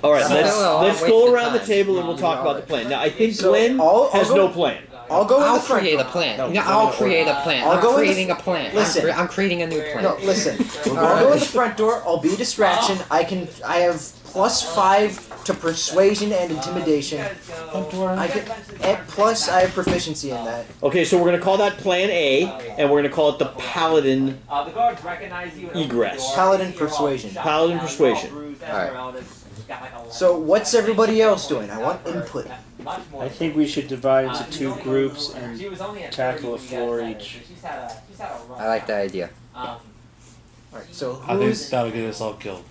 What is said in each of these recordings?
All right, let's go around the table and we'll talk about the plan. Now, I think Glenn has no plan. I'll create a plan. I'll create a plan. I'm creating a plan. Listen, I'm creating a new plan. No, listen. I'll go in the front door. I'll be a distraction. I have +5 to persuasion and intimidation. Plus I have proficiency in that. Okay, so we're gonna call that Plan A, and we're gonna call it the Paladin egress. Paladin persuasion. Paladin persuasion. All right. So what's everybody else doing? I want input. I think we should divide into 2 groups and tackle a floor each. I like that idea. Alright, so I think that'll get us all killed.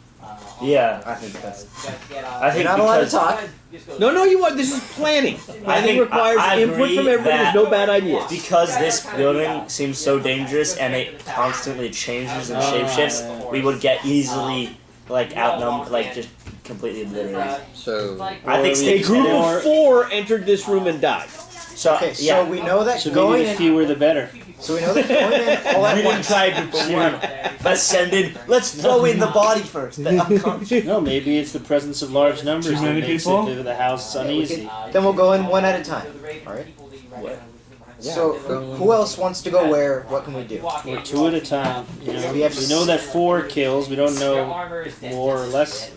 Yeah, I think that's. I think You're not allowed to talk. No, you want. This is planning. Planning requires input from everybody. There's no bad ideas. Because this building seems so dangerous and it constantly changes and shapeshifts, we would get easily outnumbered, just completely obliterated. So I think a group of 4 entered this room and died. So so we know that so going maybe the fewer the better. So we know that going in all at once. Let's send in. Let's throw in the body first. No, maybe it's the presence of large numbers Too many that makes people? the house uneasy. Then we'll go in one at a time. All right. So who else wants to go where? What can we do? We're 2 at a time. You know, We have we know that 4 kills. We don't know if more or less.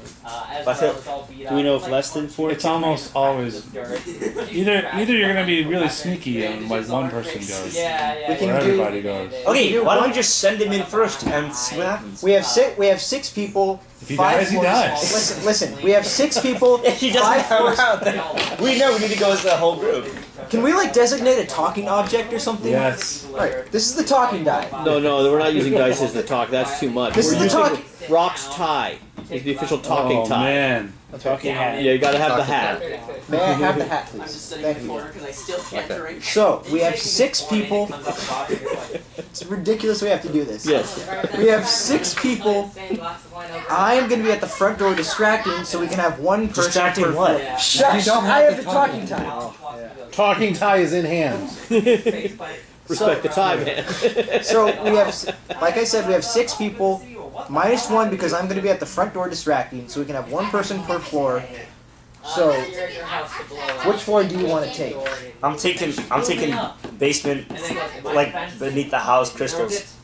Do we know if less than 4? It's almost always either you're gonna be really sneaky and one person goes, or everybody goes. Okay, why don't we just send him in first and see what happens? We have 6 people. If he 5 dies, he floors. dies. Listen. We have 6 people. He doesn't 5 floors. come out. We know we need to go as the whole group. Can we designate a talking object or something? Yes. Right. This is the talking die. No, we're not using dice as the talk. That's too much. This We're is the using Rock's tie. It's the official talking tie. Man. Talking hat. Yeah, you gotta have the hat. May I have the hat, please? Thank you. So we have 6 people. It's ridiculous we have to do this. Yes. We have 6 people. I am going to be at the front door distracting, so we can have one person. Distracting per what? floor. Shush! I have the talking tie. Talking tie is in hand. Respect the tie, man. So we have, like I said, we have 6 people. -1 because I'm going to be at the front door distracting, so we can have one person per floor. So, which floor do you want to take? I'm taking basement, beneath the house, crystals.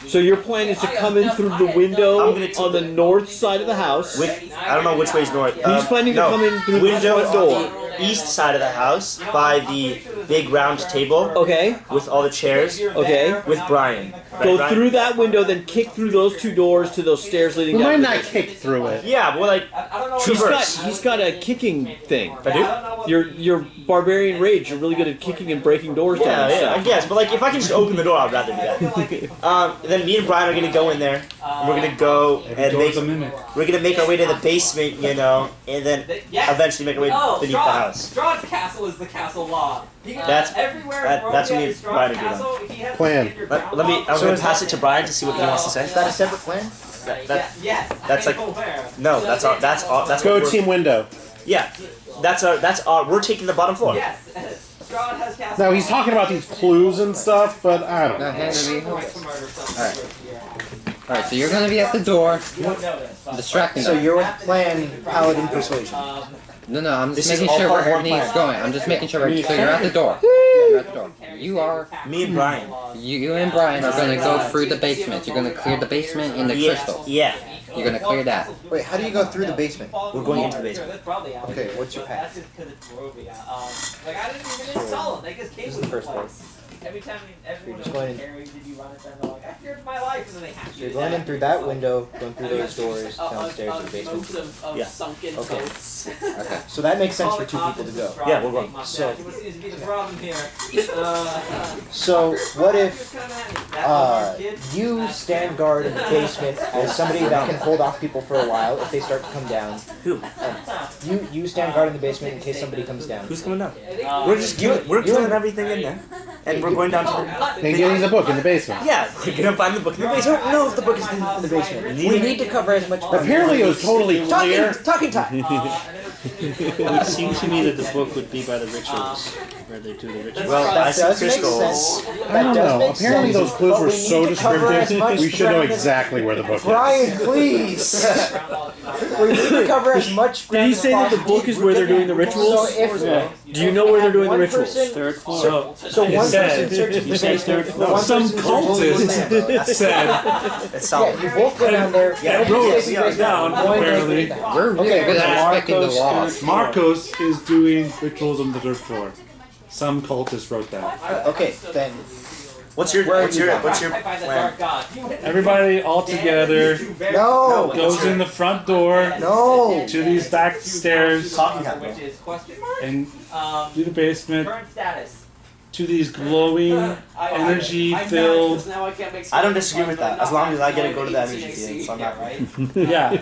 So your plan is to come in through the window on the north side of the house. I don't know which way is north. He's planning to come in through the window front door. on the east side of the house by the big round table. Okay. With all the chairs. Okay. With Brian. Go through that window, then kick through those 2 doors to those stairs leading We down. might not kick through it. Yeah, well, He's got a kicking thing. I do? Your barbarian rage. You're really good at kicking and breaking doors down. Yeah, I guess. But if I can just open the door, I'd rather do that. Then me and Brian are gonna go in there. And we're gonna go and we're gonna make our way to the basement, and then eventually make our way beneath the house. Strahd's castle is the castle law. That's what me and Brian are doing. Plan. I'm gonna pass it to Brian to see what he wants to say. Is that a separate plan? That's no. That's Go team window. Yeah, that's our. We're taking the bottom floor. Yes. Strahd has castle. Now he's talking about these clues and stuff, but I don't know. Alright, so you're gonna be at the door, distracting So them. you're playing Paladin Persuasion. No, I'm just This is making all sure part where of one everything's plan. going. I'm just making sure so you're at the door. You're at the door. You are... Me and Brian. You and Brian are gonna go through the basement. You're gonna clear the basement in the crystal. Yeah. You're gonna clear that. Wait, how do you go through the basement? We're going into the basement. Okay, what's your path? I didn't even install them. They just came This is with the first the one. place. Every time everyone just was going in. Harry, did you run it? And they're like, I feared for my life, and then they have to. You're going in through that window, going through those doors, downstairs to the basement. Yeah. Sunken Okay. boats. Okay. So that makes sense for 2 people to go. Yeah, we're going. So- What seems to be the problem here? So what if you stand guard in the basement as somebody that can hold off people for a while if they start to come down? Who? You stand guard in the basement in case somebody comes down. Who's coming down? We're just killing everything in there, and we're going down to the. And getting the book in the basement. Yeah, we're gonna find the book in the I basement. don't know if the book is in the basement. We need to cover as much. Apparently it was totally clear. Talking time. It would seem to me that the book would be by the rituals. further to the ritual. Well, I That see does make crystals. sense. I don't know. Apparently those clues were so descriptive, we should know ground as- exactly where the book is. Brian, please. We need to cover as much ground Did he as say that the possible. book is where they're doing the rituals? So if Do you know where they're doing the one rituals? person- Third floor. So one said- person searches the basement. floor. One Some person searches the cultist basement. said, It's solid. Yeah, you both go down there. Yeah, one wrote stays in the it basement, down, one apparently. goes back. We're really good at respecting the laws. Marcos is doing rituals on the third floor. Some cultist wrote that. Okay, then What's your Where are what's you your going? what's your I find the plan? dark god. Everybody all together no, goes in the front door no. to these back stairs Talking about Which is question mark? and through the basement Current status. to these glowing, energy-filled. Now I can't make I don't disagree with that. As long as I get to go to that energy field, so I'm not right. Yeah,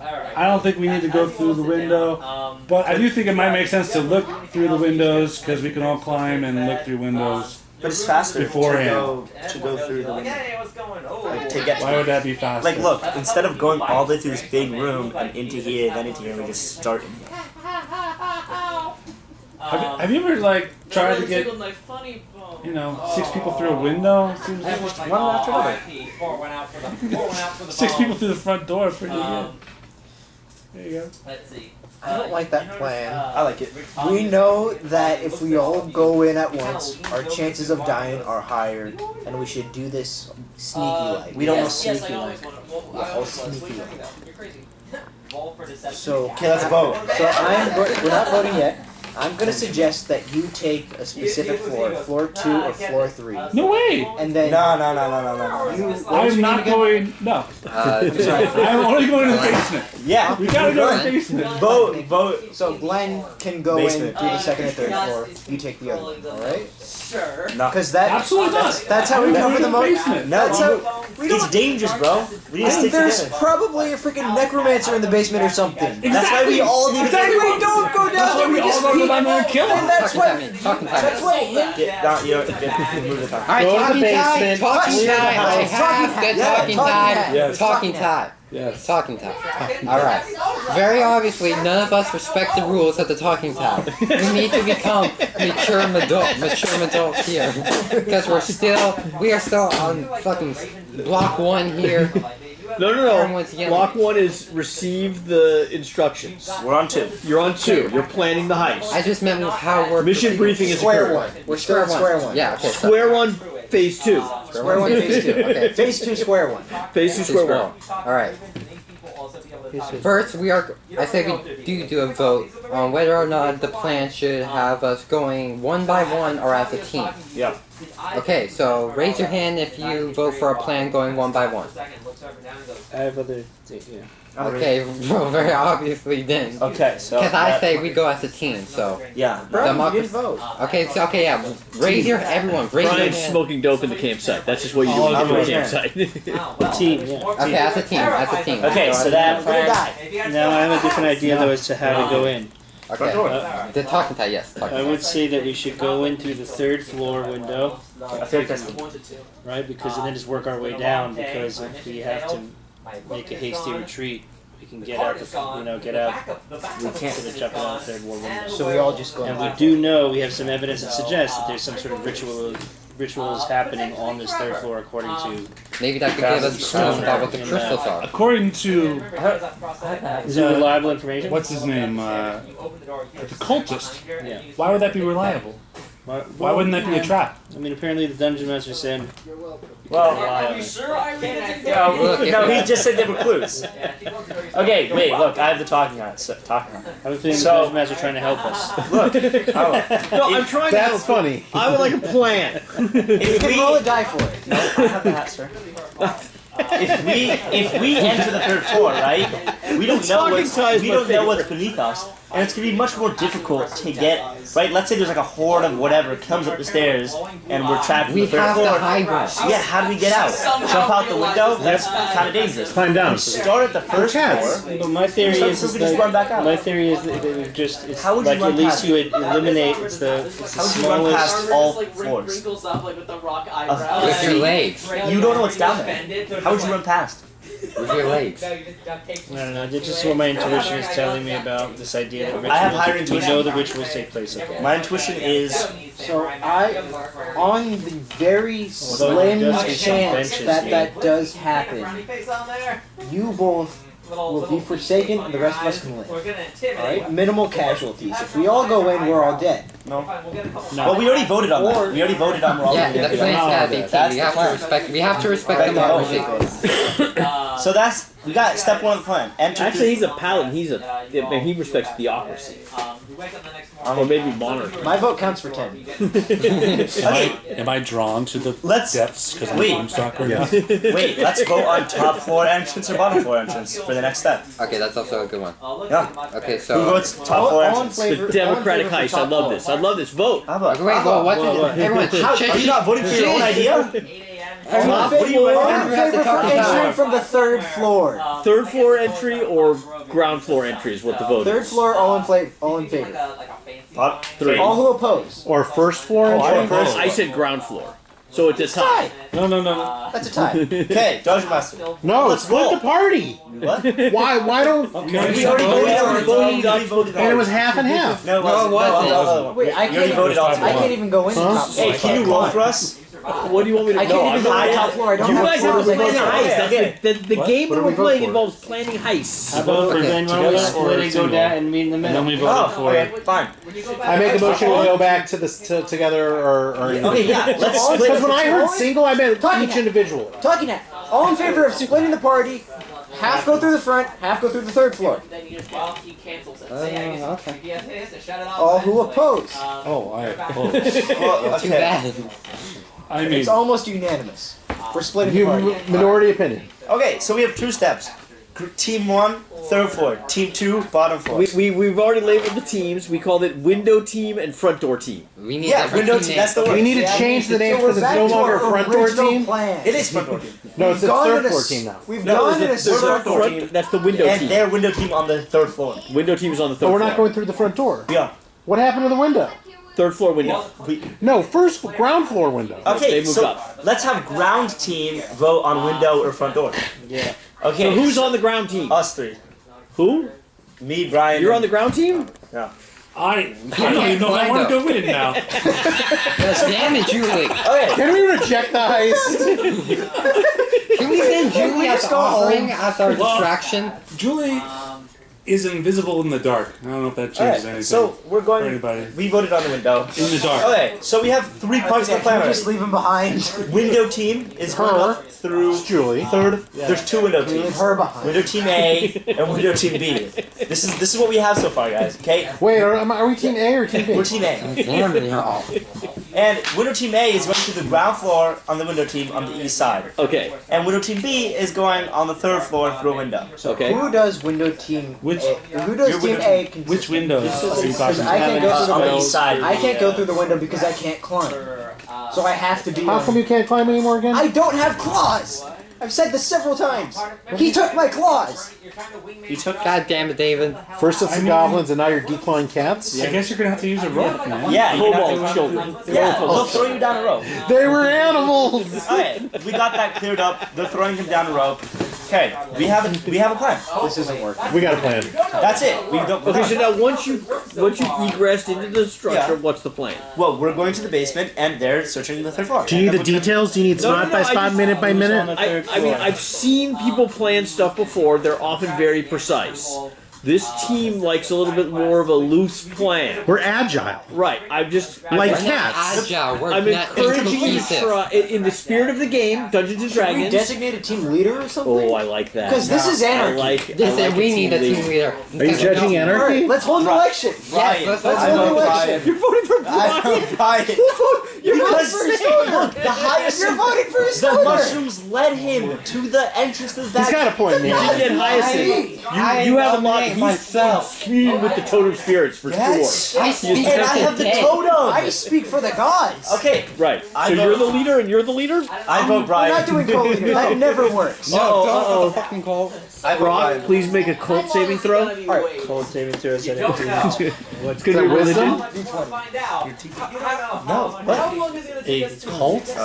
Alright. I don't think we need to go through the window, but I do think it might make sense to look through the windows because we can all climb and look through windows. But it's faster Beforehand. to go through the window. Hey, what's going on? Like to get Why would that be faster? like look, instead of going all the way through this big room and into here, then into here, we just start in here. Have you ever like tried to get, you know, 6 people through a window? Seems like One after another. Four went out for the 6 bomb. people through the front door, pretty good. There you go. Let's see. I don't like that plan. I like it. We know that if we all go in at once, our chances of dying are higher, and we should do this sneaky like. We don't know Yes, sneaky I always like. want to. Yeah, all sneaky like. You're crazy. Roll for deception. So Okay, let's vote. So we're not voting yet. I'm gonna suggest that you take a specific floor, floor 2 or floor 3, No way! and then No. you. I'm not going. No, I'm sorry. I'm only going to the basement. Yeah. We gotta go to the basement. Vote. So Glenn can go Basement. in through the second and third floor. You take the other one, all right? Sure. No. Because that Absolutely not. that's how we cover the most. basement. No, That's how. We it's don't. dangerous, bro. We need to I mean, stick there's together. probably a freaking necromancer in the basement or something. That's why we all need to Exactly. We don't go down That's why there. we We all just go to keep. the bottom and kill And him. that's Talking why. time, talking time. That's why him. Get down, you know, move the time. Alright, Go to the talking time, basement, talking clear the time, I house. have the Yeah, talking talking time, time. Yes. talking time, Yes. talking time. Alright, very obviously none of us respect the rules of the talking time. We need to become mature adults here. Because we are still on fucking block 1 here. No. Everyone's together. Block 1 is receive the instructions. We're on 2. You're on 2. You're planning the heist. I just meant with how we're Mission briefing is Square occurring. one. We're still at square one. Yeah, okay. so- Square 1, phase 2. Square one, phase 2. Okay. Phase 2, square one. Phase 2, square 1. Alright. First, I say we do a vote on whether or not the plan should have us going one by one or as a team. Yeah. Okay, so raise your hand if you vote for a plan going one by one. I have other. Yeah. Okay, well, very obviously then. Okay, so. Because I say we go as a team, so. Yeah. Bro, you Democracy. didn't vote. Okay, yeah. Raise your raise your Brian's hand. smoking dope in the campsite. That's just what you do when you go to the campsite. Team, yeah. Okay, as a team. Okay, so that plan. Now I have a different idea though as to how to go in. Okay. The talking time, yes. Talking I time. would say that we should go in through the 3rd floor window, I think that's right? Because and then just work our way down. Because if we have to make a hasty retreat, we can get out. Get out. We can't to the jumping out the 3rd floor window. So we all just go. And we do know we have some evidence that suggests that there's some sort of rituals happening on this 3rd floor according to. Maybe that could give us clues about what the crystals are. According to Is it reliable information? what's his name, the cultist. Yeah. Why would that be reliable? Why wouldn't that be a trap? I mean, apparently the dungeon master said. Well, Rely on it. no, he just said they were clues. Okay, wait, look, I have the talking on it. So, talking on it. I have a feeling the So- dungeon master trying to help us. Look, No, I'm trying to help. That's funny. I would like a plan. You if can we, roll a die for it. I have the hat, sir. If we enter the 3rd floor, right? We don't know what's beneath us, and it's gonna be much more difficult to get. Right? Let's say there's like a horde of whatever comes up the stairs, and we're trapped in We the 3rd have floor. to hide one. Yeah, how do we get out? Jump out the window? That's kind of dangerous. Climb down. Start at the 1st Cats. floor. But my theory So is we just run back out. my theory is that we just it's How would you like run at least past you would eliminate it's the How would you run smallest. past all floors? Wrinkles up like with the rock Of With your legs. You don't know what's down there. How would you run past? With your legs. I don't know. This is what my intuition is telling me about this idea that rituals. I have higher We intuition. know the rituals take place. Okay. My intuition is So on the very slim does get some chance benches that here. that does happen, you both will be forsaken and the rest of us can live. Alright? Minimal casualties. If we all go in, we're all dead. no. Well, we already voted on that. We already voted on we're all Yeah, gonna the do plan's that. gotta be key. That's We the have to plan. respect. We have to respect Right, democracy. So that's we got step one of the plan. Enter. Actually, he's a paladin. He respects theocracy, or maybe monarchy. My vote counts for 10. Okay, Am I drawn to the Let's- depths because I'm wait. a time stalker? wait. Let's vote on top floor entrance or bottom floor entrance for the next step. Okay, that's also a good one. Yeah. Okay, Who so. votes top floor All in entrance? favor- The democratic all in favor heist. for I love top this. I floor. love this. Vote. How about? Okay, wait, well, what did everyone Are you not voting for your own idea? All What do you in recommend? favor for entering from the third floor. Third floor entry or ground floor entry is what the vote Third is. floor, all in favor. Top Three. All who oppose. Or first floor I entry? don't know. I said ground floor, so it's a tie. No. That's a tie. Okay, Dungeon Master. No, Let's split roll. the party. What? Why don't? Okay. We already voted. And it was half and half. No, it No, it wasn't. wasn't. Wait, I You already voted can't. on I top can't even go in Huh? top floor. Hey, can you roll for us? What do you want me to I can't even go in top floor. I don't You have guys are floors. I playing a can't- heist. That's the game What that do we're we vote playing for? involves planning heists. How about Okay. then why don't we split and go down and meet in the And middle? then we voted Oh, for okay, fine. I make a motion to go back to together or Okay, yeah, let's split. Because when I heard single, I meant Talking each now. individually. Talking now. All in favor of splitting the party. Half go through the front, half go through the third floor. All who oppose. Oh, I oppose. Well, Too okay. bad. I mean, It's almost unanimous. We're splitting the party. Minority opinion. Okay, so we have two steps. Team 1, third floor. Team 2, bottom floor. We've already labeled the teams. We called it window team and front door team. We need Yeah, different window team team. That's the names. word. We need to change the name So we're because it's back no to longer our a front door original team. plan. It is front door team. No, it's a Gone third to floor this- team now. We've No, gone to there's this a front door team. That's the window And team. their window team on the third floor. Window team is on the third But we're floor. not going through the front door. Yeah. What happened to the window? Third floor window. No, first ground floor window. Okay, They moved so up. let's have ground team vote on window or front door. Yeah. Okay. So who's on the ground team? Us three? Who? Me, Brian. You're on the ground team? I don't even know if I want to go in now. Damn it, Julie. Okay. Can we reject the heist? Can we send Julie as the offering as our Well- distraction? Julie is invisible in the dark. I don't know if that changes anything. So we're for going. anybody. We voted on the window. In the dark. Okay, so we have 3 parts of the plan Can we just already. leave him behind? Window team is going Her. up through It's Julie. third. There's 2 window Leave teams. her behind. Window team A and window team B. This is what we have so far, guys. Okay, Wait, are we team A or team B? we're team A, Damn it, y'all. and window team A is going to the ground floor on the window team on the east side, Okay. and window team B is going on the third floor through a window. Okay. Who does window team Which- A? Who does Your team window A consist Which windows are you talking I can't about? go through On the the window. east side. I can't go through the window because I can't climb. So I have to be How on. come you can't climb anymore again? I don't have claws! I've said this several times. He took my claws! You took. God damn it, David. First it's the goblins and now you're declawing cats? I guess you're gonna have to use a rope, man. Yeah, you're gonna have Cobalt to- children. Yeah, they'll throw you down a rope. They were animals! Okay, we got that cleared up. They're throwing him down a rope. Okay, we have a plan. This isn't working. We got a plan. That's it. We don't. Okay, so now once you egressed into the structure, Yeah. what's the plan? Well, we're going to the basement, and they're searching the third floor. Do you need the details? Do you need spot by spot, minute by minute? I mean, I've seen people plan stuff before. They're often very precise. This team likes a little bit more of a loose plan. We're agile. Right. Like We're not cats. agile. We're I'm not encouraging you to cohesive. try, in the spirit of the game, Dungeons and Should we Dragons. designate a team leader or something? Oh, I like that. 'Cause this is anarchy. I like We need a team leader. Are you judging anarchy? Alright, let's hold an election. Brian, let's Let's vote. hold an vote election. You're voting for I Brian. vote Brian. You're voting Because for a stoner. the highest. You're voting for a The stoner. mushrooms led him to the entrance to the back. He's got a point, You man. did Hyacinth. You have a lot. He's myself. communing with the totem spirits for Yes. I sure. speak And of I have the dead. totem. I speak for the gods. Okay, Right. I So vote- you're the leader and you're the leader? I vote We're Brian. not doing co-leader. That never works. No, Uh-oh, don't uh-oh. the fucking call. I vote Brock, Brian. please make a cult saving throw. Alright. Cold saving throw said Don't know. It's because your wisdom? religion. Find out. No, How long is it gonna take us to cult? give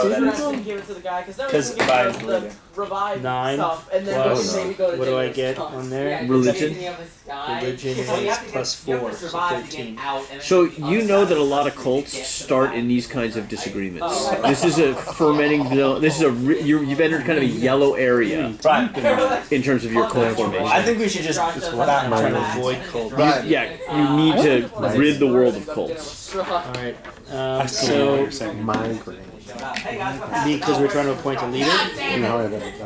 it to the guy? Because Because Brian's the leader. revive 9 stuff, and then plus, maybe go to what do I David's get stuff. on there? Religion. Religion is plus 4, so 13. So you know that a lot of cults start in these kinds of disagreements. This is a fermenting. This is you've entered kind of a yellow area Right. in terms of your cult formation. I think we should just not try to avoid cult. Yeah, you need to rid the world of cults. Alright, So so migraine. because we're trying to appoint a leader,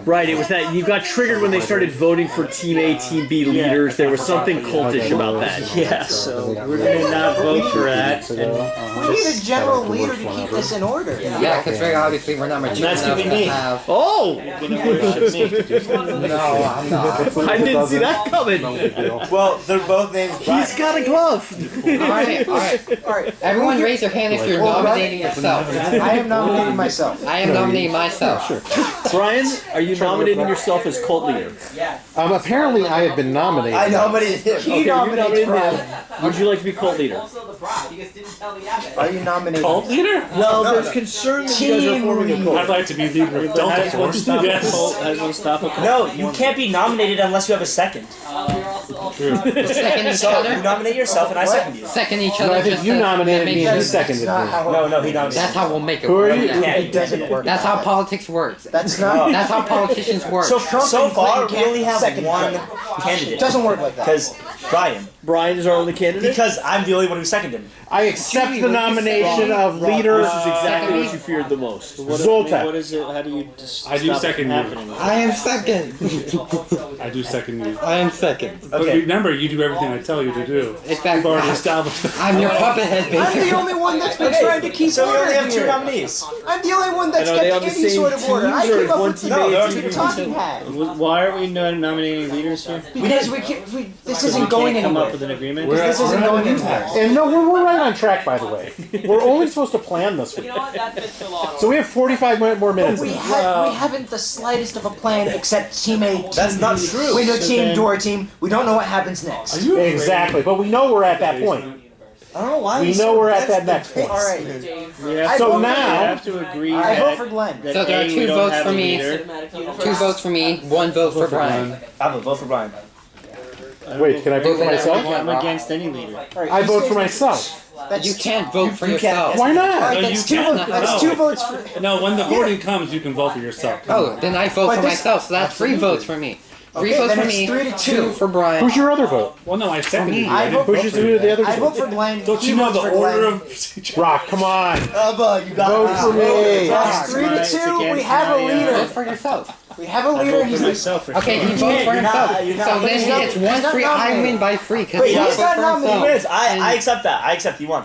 Right, it was that you got triggered when they started voting for Team A, Team B leaders. There was something cultish about that. yeah, so we're gonna not vote for that. And We need a general leader to keep this in order. Yeah, because very obviously we're not mature That's enough gonna be me. to have. Oh, gonna worship me. No, I'm not. I didn't see that coming. Well, they're both named Brian. He's got a glove. Alright, alright. Alright, Everyone raise your hand if you're nominating yourself. I am nominating myself. I am nominating myself. Brian, are you nominating yourself as cult leader? Apparently, I have been nominated. I nominated him. He nominates Brian. Would you like to be cult leader? Also the bride. You guys didn't tell the abbot. Are you nominating? Cult leader? Well, there's concern that you guys are forming a I'd cult. like to be leader of How does one Delta stop a Force. cult? How does one stop a cult? No, you can't be nominated unless you have a second. Second each So you other. nominate yourself, and I second you. Second each No, other. I think just you to nominated make me sure- and he seconded That's not me. how it No, he nominated. That's how we'll make it Who are work. you? Yeah, It doesn't work. That's how politics works. That's not. That's how politicians work. So and far, Clinton we only have second one Trump. candidate. It doesn't work like that. Because Brian. Brian is our only candidate? Because I'm the only one who seconded him. I accept the nomination of leader. This is exactly what you feared the most. Zoltan. What is it? How do you just I do stop it second from you. happening? I am second. I do second you. I am second. But Okay. remember, you do everything I tell you to do. It's that We've already established that. I'm your puppet head, I'm the basically. only one that's been trying to keep So we order only have two here. nominees. I'm the only one that's And are they kept on the any same sort of order. I teams, or came is up one with team the A, no, team B? talking hat. Why are we not nominating leaders here? Because this isn't going Can't come up anywhere. with an agreement. This isn't going anywhere. And no, we're right on track, by the way. We're only supposed to plan this week. You know what? That fits the law. So we have 45 more minutes. We haven't the slightest of a plan except Team A, Team That's not B. true. We know So Team then- Door Team. We don't know what happens next. Exactly, but we know we're at that point. I don't know why. We know we're at that next point. All right. We have, So vote for we now, have to agree I vote that, for Glenn. that So there are A, two we don't votes have for a me. leader. 2 votes for me, 1 vote for Brian. I'm gonna vote for Brian. Wait, can I vote for myself? I'm against any leader. All right, I you vote say- for myself. That's You can't vote for you can't- yourself. Why All not? right, No, that's you two. can't. That's No. 2 votes for. No, when the voting comes, you can vote for yourself. Oh, then I vote But for this- myself, so that's 3 votes for me. 3 Okay, votes then for it's me, 3 to 2 for Brian. Who's your other vote? Well, no, I seconded you. I vote Who's your the other I vote two? for Glenn. Don't He you know votes the for order Glenn. of... Rock, come on. You got Vote for me. That's 3 to It's 2. We against have a my, leader. Vote for yourself. We have a I leader. vote He's for the. myself for Okay, sure. he votes for You're not- himself. you're not- So but then he's not- it's he's 1 not free. I nominated. win by 3 because But he he's votes not for nominated. himself. Wins. I accept that. I accept. You won.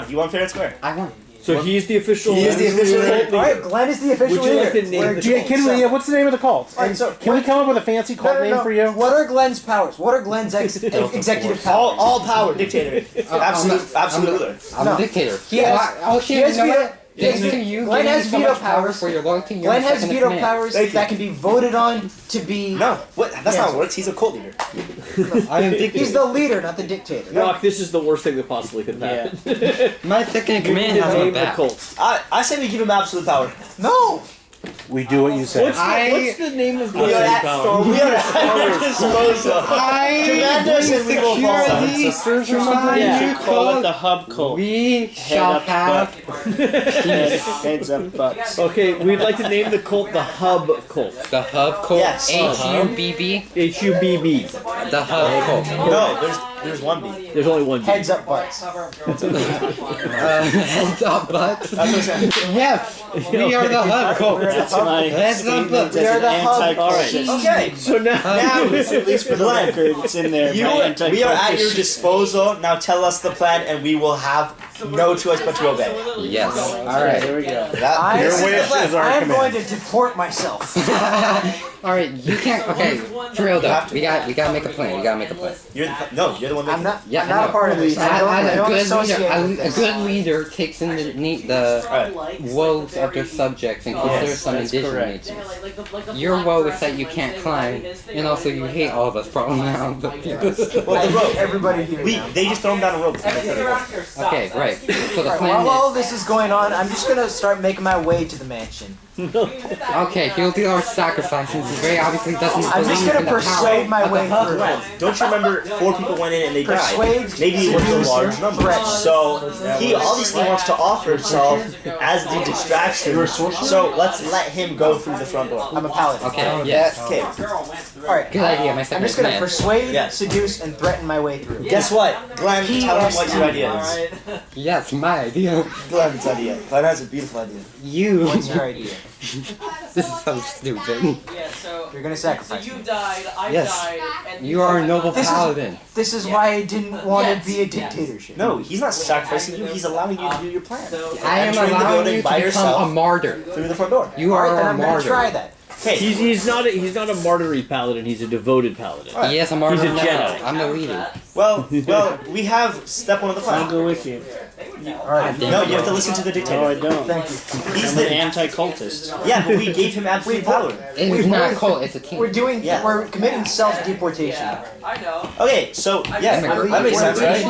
You won fair and square. I won. So he's the official He is the official cult All right, leader. Glenn is the official Would you like leader. to name We're the doing- Can we, what's the name of the cult? All right, so Can we come up with a fancy cult name for you? What are Glenn's powers? What are Glenn's executive powers? All power, dictator. Absolute ruler. I'm No. a dictator. He has- Oh he shit, has you know veto- what? he has Thanks to veto- you Glenn giving has me so veto much power powers. for your loyalty. You're Glenn has second in veto command. powers Thank you. that can be voted on to be. No, what? That's not how it works. He's a cult leader. I am dictator. He's the leader, not the dictator. Rock, this is the worst thing that possibly could happen. My second in You command need to has my name the back. cult. I say we give him absolute power. No. We do what you say. What's the name of the We are at power. we are at your disposal. Command us and we will follow. Security for my You new should call it cult. the hub cult. We shall up have Heads up butts. Okay, we'd like to name the cult the Hub Cult. the hub cult. Yes. HUBB. HUBB. The hub cult. No, there's one B. There's only one B. Heads up butts. Heads up butts. That's what I'm saying. Yes, we are the hub cult. That's my Heads up statement butts. as We are an the hub. anti-cultist. Okay. So now, Now, At least for the record, it's in there. we my are at your anti-cultist. disposal. Now tell us the plan, and we will have no choice but to obey. Yes. All All right. there we go. That, Your This is wish the plan. is our I am command. going to deport myself. All right. You can't. Okay. For real though, we gotta make a plan. We gotta make a plan. you're the one I'm making not. Yeah, I'm not I a know. part of this. I A don't good associate leader, with a this. good leader takes in the woes of their subjects and considers Yes, some that's additional correct. needs. Your woe is that you can't climb, and also you hate all of us probably now. Well, I the rope. hate everybody here now. They just throw him down a rope. Okay, right. So the Alright, plan while all is this is going on, I'm just gonna start making my way to the mansion. Okay, he'll be our sacrifice since he very obviously doesn't I'm just believe gonna in the persuade power. my way through. Glenn, don't you remember 4 people went in and they Persuade, died? Maybe it was a seduce, large number. threaten. So he obviously wants to offer himself as the distraction. So let's let him go through the front door. I'm a paladin. Okay, yes. Okay. Alright. Good idea, my I'm second just gonna command. persuade, Yes. seduce, and threaten my way through. Guess what? Glenn, tell him what your idea is. Yeah, it's my idea. Glenn's idea. Glenn has a beautiful idea. You. What's your idea? This is so stupid. Yeah, so You're gonna sacrifice you me. died, I Yes. died, and You are a noble This is- paladin. This is why I didn't want to be a dictatorship. No, he's not sacrificing you. He's allowing you to do your plan. I am Entering the allowing building you to by become yourself. a martyr. Through the front door. You Alright, are then a I'm gonna try martyr. that. Okay. He's not a martyry paladin. He's a devoted paladin. He is a martyr He's a now. Jedi. I'm the leader. Well, we have step 1 of the I'll plan. go with you. Alright. No, you have to listen to the No, dictator. I don't. Thank you. He's I'm an the anti-cultist. yeah, but we gave him absolute power. It's not a cult, it's a team. We're we're committing self-deportation. I know. Okay, so yeah, Immigrant. that makes sense, right?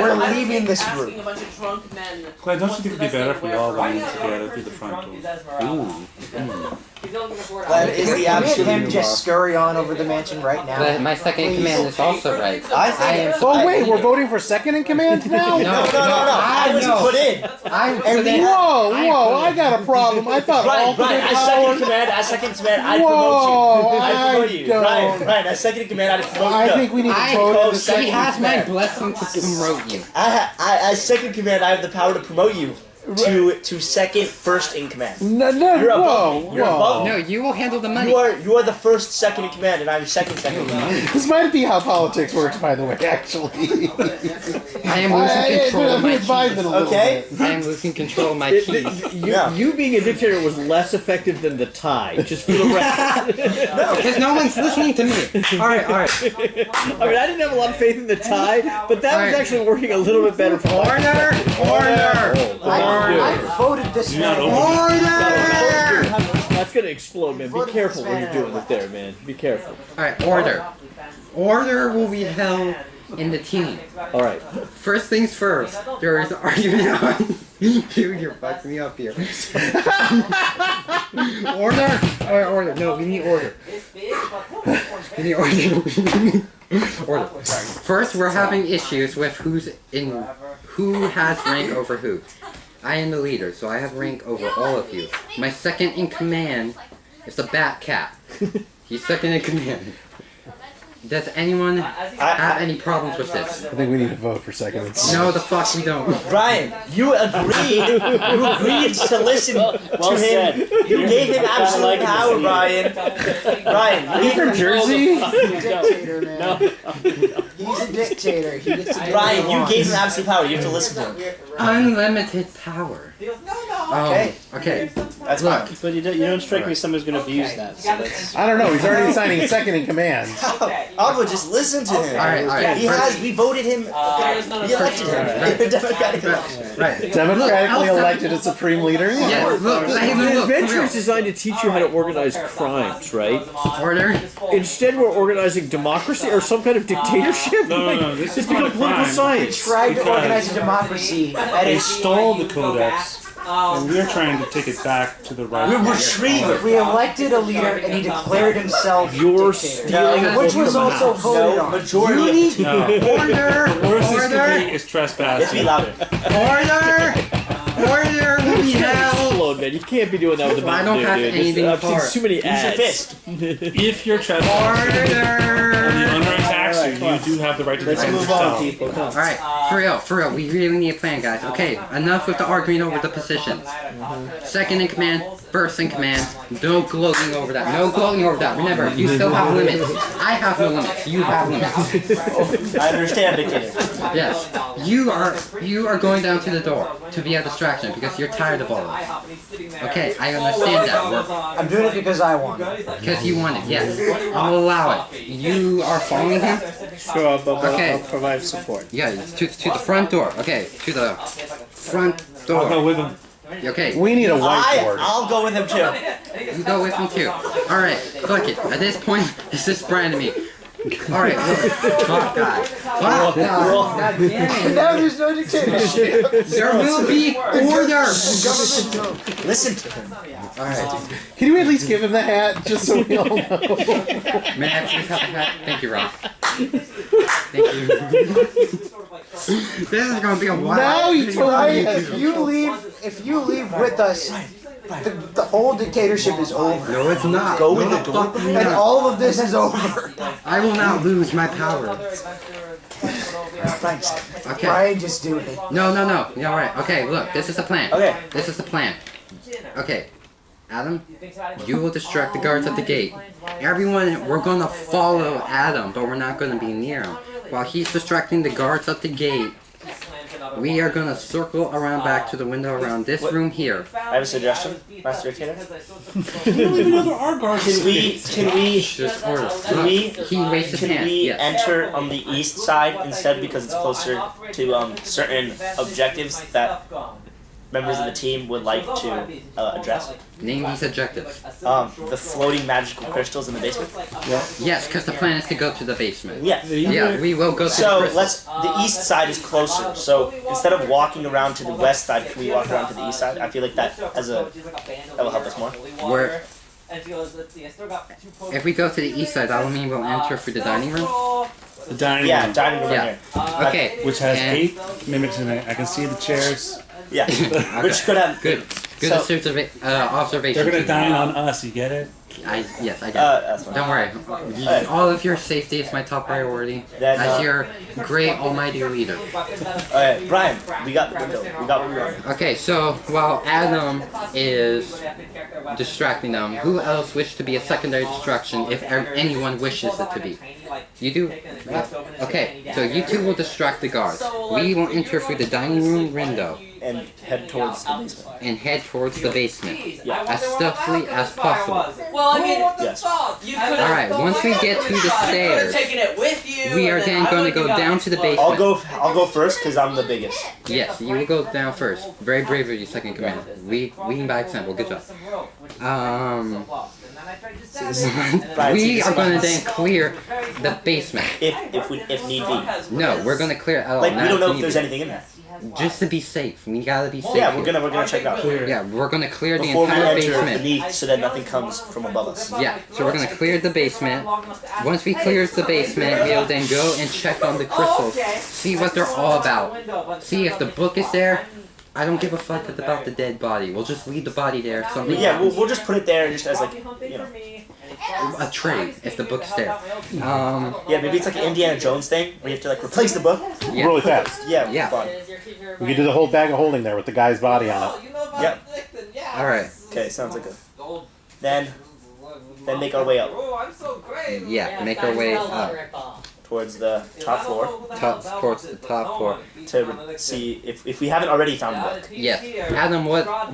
We're leaving this group. A bunch of drunk men. Glenn, don't you think it'd be better if we all went in together through the front door? That is the Can we absolute have him just scurry on over the mansion right now? But my second in command is also right. I think. I am. Oh wait, we're voting for second in command now? No. I was know. put in. I And then- Whoa, I got a problem. I thought Brian, alternate as second power. in command, I Whoa, promote you. I I promote you. don't. Brian, as second in command, I promote you. I think we need to vote in the He second has my command. blessing to promote you. As second in command, I have the power to promote you to second, first in command. No, You're above whoa, me. You're above whoa. No, you will handle the money. You are the first second in command, and I'm second in command. This might be how politics works, by the way, actually. I am losing control of my advise keys. it a little Okay? bit. I am losing control of my keys. You being a dictator was less effective than the tie. Just for the record. Because no one's listening to me. Alright. I mean, I didn't have a lot of faith in the tie, but that was Alright. actually working a little bit better for Order! I voted this man. Order! That's gonna explode, man. Be careful what you're doing with there, man. Be careful. Alright, order. Order will be held in the team. Alright. First things first, there is an argument on. Dude, you're fucking me up here. Order? Alright, order. No, we need order. We need order. Order. First, we're having issues with who has rank over who. I am the leader, so I have rank over all of you. My second in command is the Bat Cat. He's second in command. Does anyone have any problems with this? I think we need to vote for second. No, the fuck we don't. Brian, you agreed to listen to him. said. You gave him absolute like power, him. Brian. He's from Jersey? He's a dictator, man. He's a dictator. He gets to do Brian, what he you gave him wants. absolute power. You have to listen to him. Unlimited power. Okay. Okay. That's Look. fine. But you don't strike me as someone who's going to abuse that. So that's. I don't know, he's already signing second in command. Alva, just listen to him. Alright. We voted him. We elected him. Democratic election. Right. Democratically elected as supreme leader? Yeah. Yes, look, hey, The look, adventure for is designed to teach you how to organize crimes, right? real. Order. Instead, we're organizing democracy or some kind of dictatorship. No, this It's is not become a political crime. science. Tried to Because organize a democracy at They a stole the Codex, and we're trying to take it back to the right. We're retrieving. We elected a leader and he declared himself You're dictator. stealing Which was also voted on. Majority. No. Order. Worst this Order. could be is trespassing. Let's be louder. Order. Order will be held. Explode, man. You can't be doing that with the I don't mountain, have dude. anything I've seen for it. too many Use your ads. fist. If you're trespassing and the owner attacks you, you do have the right to Let's defend move on, yourself. people. Come. Alright, for real, we really need a plan, guys. Okay, enough with the arguing over the positions. Second in command, first in command, no gloating over that. No gloating over that. Remember, you still have limits. I have no limits. You have limits. I understand, dictator. Yes. You are going down to the door to be a distraction because you're tired of all of it. Okay, I understand that. I'm doing it because I want it. Because you want it, yes. I'll allow it. You are following him? Sure, Okay. I'll provide support. Yeah, to the front door. Okay, to the front I'll go door. with him. Okay, We need a whiteboard. I'll go with him too. you go with me too. Alright, fuck it. At this point, it's just Brian to me. Alright, look. Oh, God. Wow. God damn it. Now there's no dictatorship. There will be order. Listen to him. Alright. Can you at least give him the hat, just so we all know? May I please have the hat? Thank you, Rob. Thank you. This is gonna be a while. Now you told me. If you leave with us, the whole dictatorship is over. No, it's not. Go in the door. And all of this is over. I will not lose my power. Thanks. Okay. Brian, just do it. No. Yeah, alright. Okay, look, this is the plan. Okay. This is the plan. Okay. Adam, you will distract the guards at the gate. Everyone, we're gonna follow Adam, but we're not gonna be near him. While he's distracting the guards at the gate, we are gonna circle around back to the window around this room here. I have a suggestion, Master Dictator. You don't even know there are guards. Can we Just order. Can we- He raised his hand. Yes. enter on the east side instead because it's closer to certain objectives that members of the team would like to address? Name these objectives. The floating magical crystals in the basement. Yes, because the plan is to go to the basement. Yeah. Yeah, we will go to the So crystals. the east side is closer. So instead of walking around to the west side, can we walk around to the east side? I feel like that will help us more. Where, if we go to the east side, that will mean we'll enter through the dining room. The dining Yeah, room, dining room Yeah. here. Okay. which has and- 8 mimics in it. I can see the chairs. Yeah, which could have Good So- observation. They're gonna dine on us. You get it? Yes, I got it. that's fine. Don't worry. Alright. All of your safety is my top priority Then, as your great almighty leader. Alright, Brian, we got the window. We got what we want. Okay, so while Adam is distracting them, who else wishes to be a secondary distraction if anyone wishes it to be? You do? Okay, so you two will distract the guards. We will enter through the dining room window And head towards the basement. and head towards the basement Yeah. as stealthily as possible. Well, I mean, Yes. you could. Alright, once we get to the stairs, taken it with you. we are and then I going to would've go got down to the exploded. basement. I'll go first because I'm the biggest. Yes, you will go down first. Very brave of you, second command. Leading by example. Good job. We are going to then clear the basement. If need be. No, we're going to clear it out. Like we don't know if need there's be. anything in there. Just to be safe. We gotta be safe. Yeah, here. we're gonna check it out. Yeah, we're gonna clear the Before we entire enter basement. beneath so that nothing comes from above us. Yeah, so we're gonna clear the basement. Once we clear the basement, we'll then go and check on the crystals. See what they're all about. See if the book is there. I don't give a fuck about the dead body. We'll just leave the body there. If something Yeah, happens. we'll just put it there just as like, you know. A trade if the book's there. Yeah, maybe it's like an Indiana Jones thing where you have to like replace the book. Yeah. Really fast. Yeah, Yeah. fun. We could do the whole bag of holding there with the guy's body on it. Yep. Alright. Okay, sounds like good. Then make our way up Yeah, make our way up towards the top floor towards the top floor. to see if we haven't already found the book. Yes. Adam,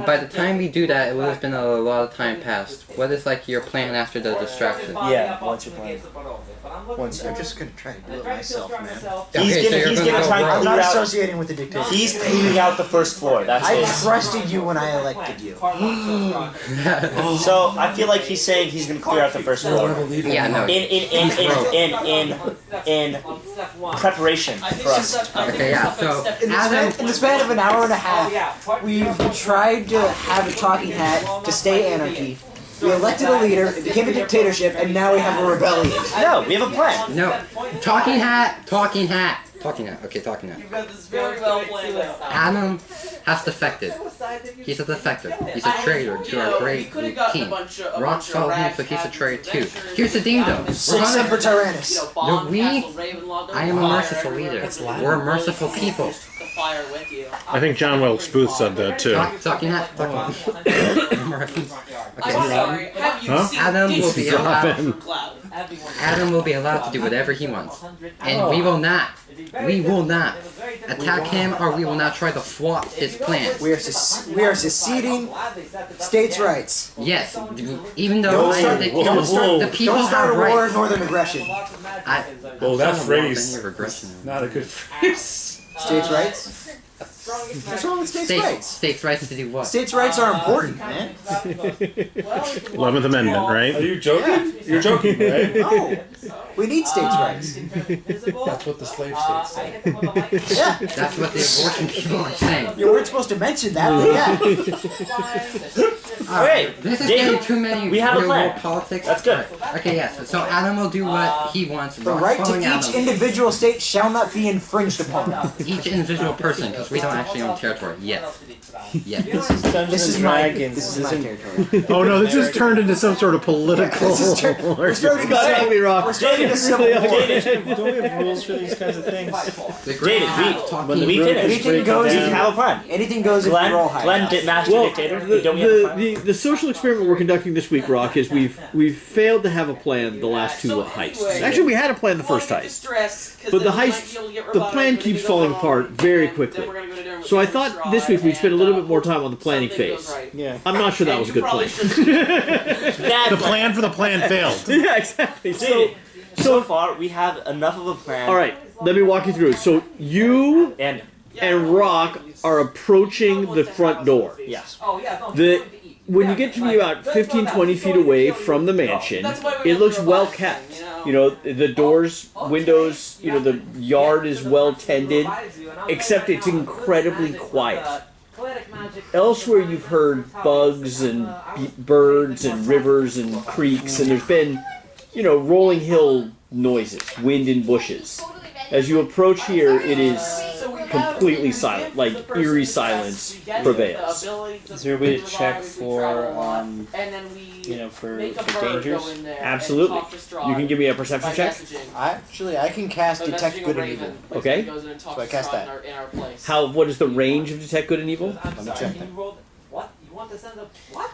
by the time we do that, it would have been a lot of time passed. What is like your plan after the distraction? Yeah, once you're playing. Once I'm just gonna try to do it myself, man. He's Okay, so gonna you're gonna go try and rogue. I'm clear not out. associating with the dictator. He's cleaning out the first floor. That's I his. trusted you when I elected you. So I feel like he's saying he's gonna clear out the first floor. Yeah, no. In preparation for us. Okay, yeah. So Adam, In the span of an hour and a half, we've tried to have a talking hat to stay anarchy. We elected a leader, it became a dictatorship, and now we have a rebellion. No, we have a plan. no. Talking hat. Okay, talking hat. You've got this very well planned out. Adam has defected. He's a defector. He's a traitor to our great team. Rock followed him, so he's a traitor too. Here's the thing though. Six Semper Tyrannis. I am a merciful leader. We're merciful people. I think John Wilkes Booth said that too. Talking hat. I'm sorry. Have you Huh? seen Adam will be allowed. Robin. Cloud? Adam will be allowed to do whatever he wants, and we will not attack him, or we will not try to thwart his plans. We are seceding states' rights. Yes, even though I am the people Don't start have a war of rights. northern aggression. Well, that I don't phrase- want any regression. Not a good phrase. States' rights? What's wrong with states' rights? States' rights to do what? States' rights are important, man. 11th Amendment, Are right? you joking? You're joking, right? No. We need states' rights. That's what the slave states say. Yeah. That's what the abortion people are saying. You weren't supposed to mention that, but yeah. Alright, This is David, getting too many we have a real plan. world politics. That's good. Okay, yes. So Adam will do what he wants. The right to Following each Adam. individual state shall not be infringed upon. Each individual person, because we don't actually own territory yet. Yet. This is my territory. Oh no, this has turned into some sort of political. We're starting to Exactly, Rock. We're starting a civil war. Don't we have rules for these kinds of things? The great David, we finished. Anything goes. We have a plan. Anything goes if we're all high. Glenn did master Well, dictator. Don't we have a plan? the social experiment we're conducting this week, Rock, is we've failed to have a plan the last two heists. Actually, we had a plan the first heist, but the heist, the plan keeps falling apart very quickly. So I thought this week we'd spend a little bit more time on the planning phase. Yeah. I'm not sure that was a good plan. The plan for the plan failed. Yeah, exactly. So far, we have enough of a plan. All right, let me walk you through. So you And and Rock are approaching the front door. yes. When you get to be about 15, 20 feet away from the mansion, it looks well kept. You know, the doors, windows, you know, the yard is well tended, except it's incredibly quiet. Elsewhere you've heard bugs and birds and rivers and creeks, and there's been, you know, rolling hill noises, wind in bushes. As you approach here, it is completely silent, like eerie silence prevails. Is there a way to check for, you know, for dangers? Absolutely. You can give me a perception check. I can cast Detect Good and Evil. Okay. So I cast that. What is the range of Detect Good and Evil? Let me check that. What? You want to send a what?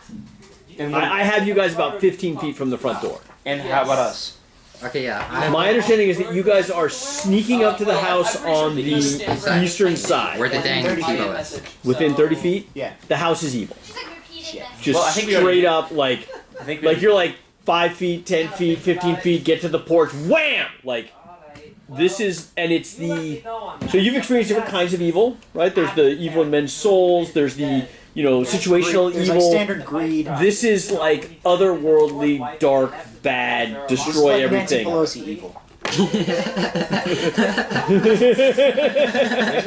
I have you guys about 15 feet from the front door. And how about us? Okay, yeah. My understanding is that you guys are sneaking up to the house on the eastern side. Where the dang Tebow is. Within 30 feet? Yeah. The house is evil. Just Well, I think we straight already- up, like I think you're like 5 feet, 10 feet, 15 feet, get to the porch, wham! Like, this is, and it's the, so you've experienced different kinds of evil, right? There's the evil in men's souls, there's the, you know, situational There's evil. like standard greed. This is like otherworldly, dark, bad, destroy Nancy everything. Pelosi evil.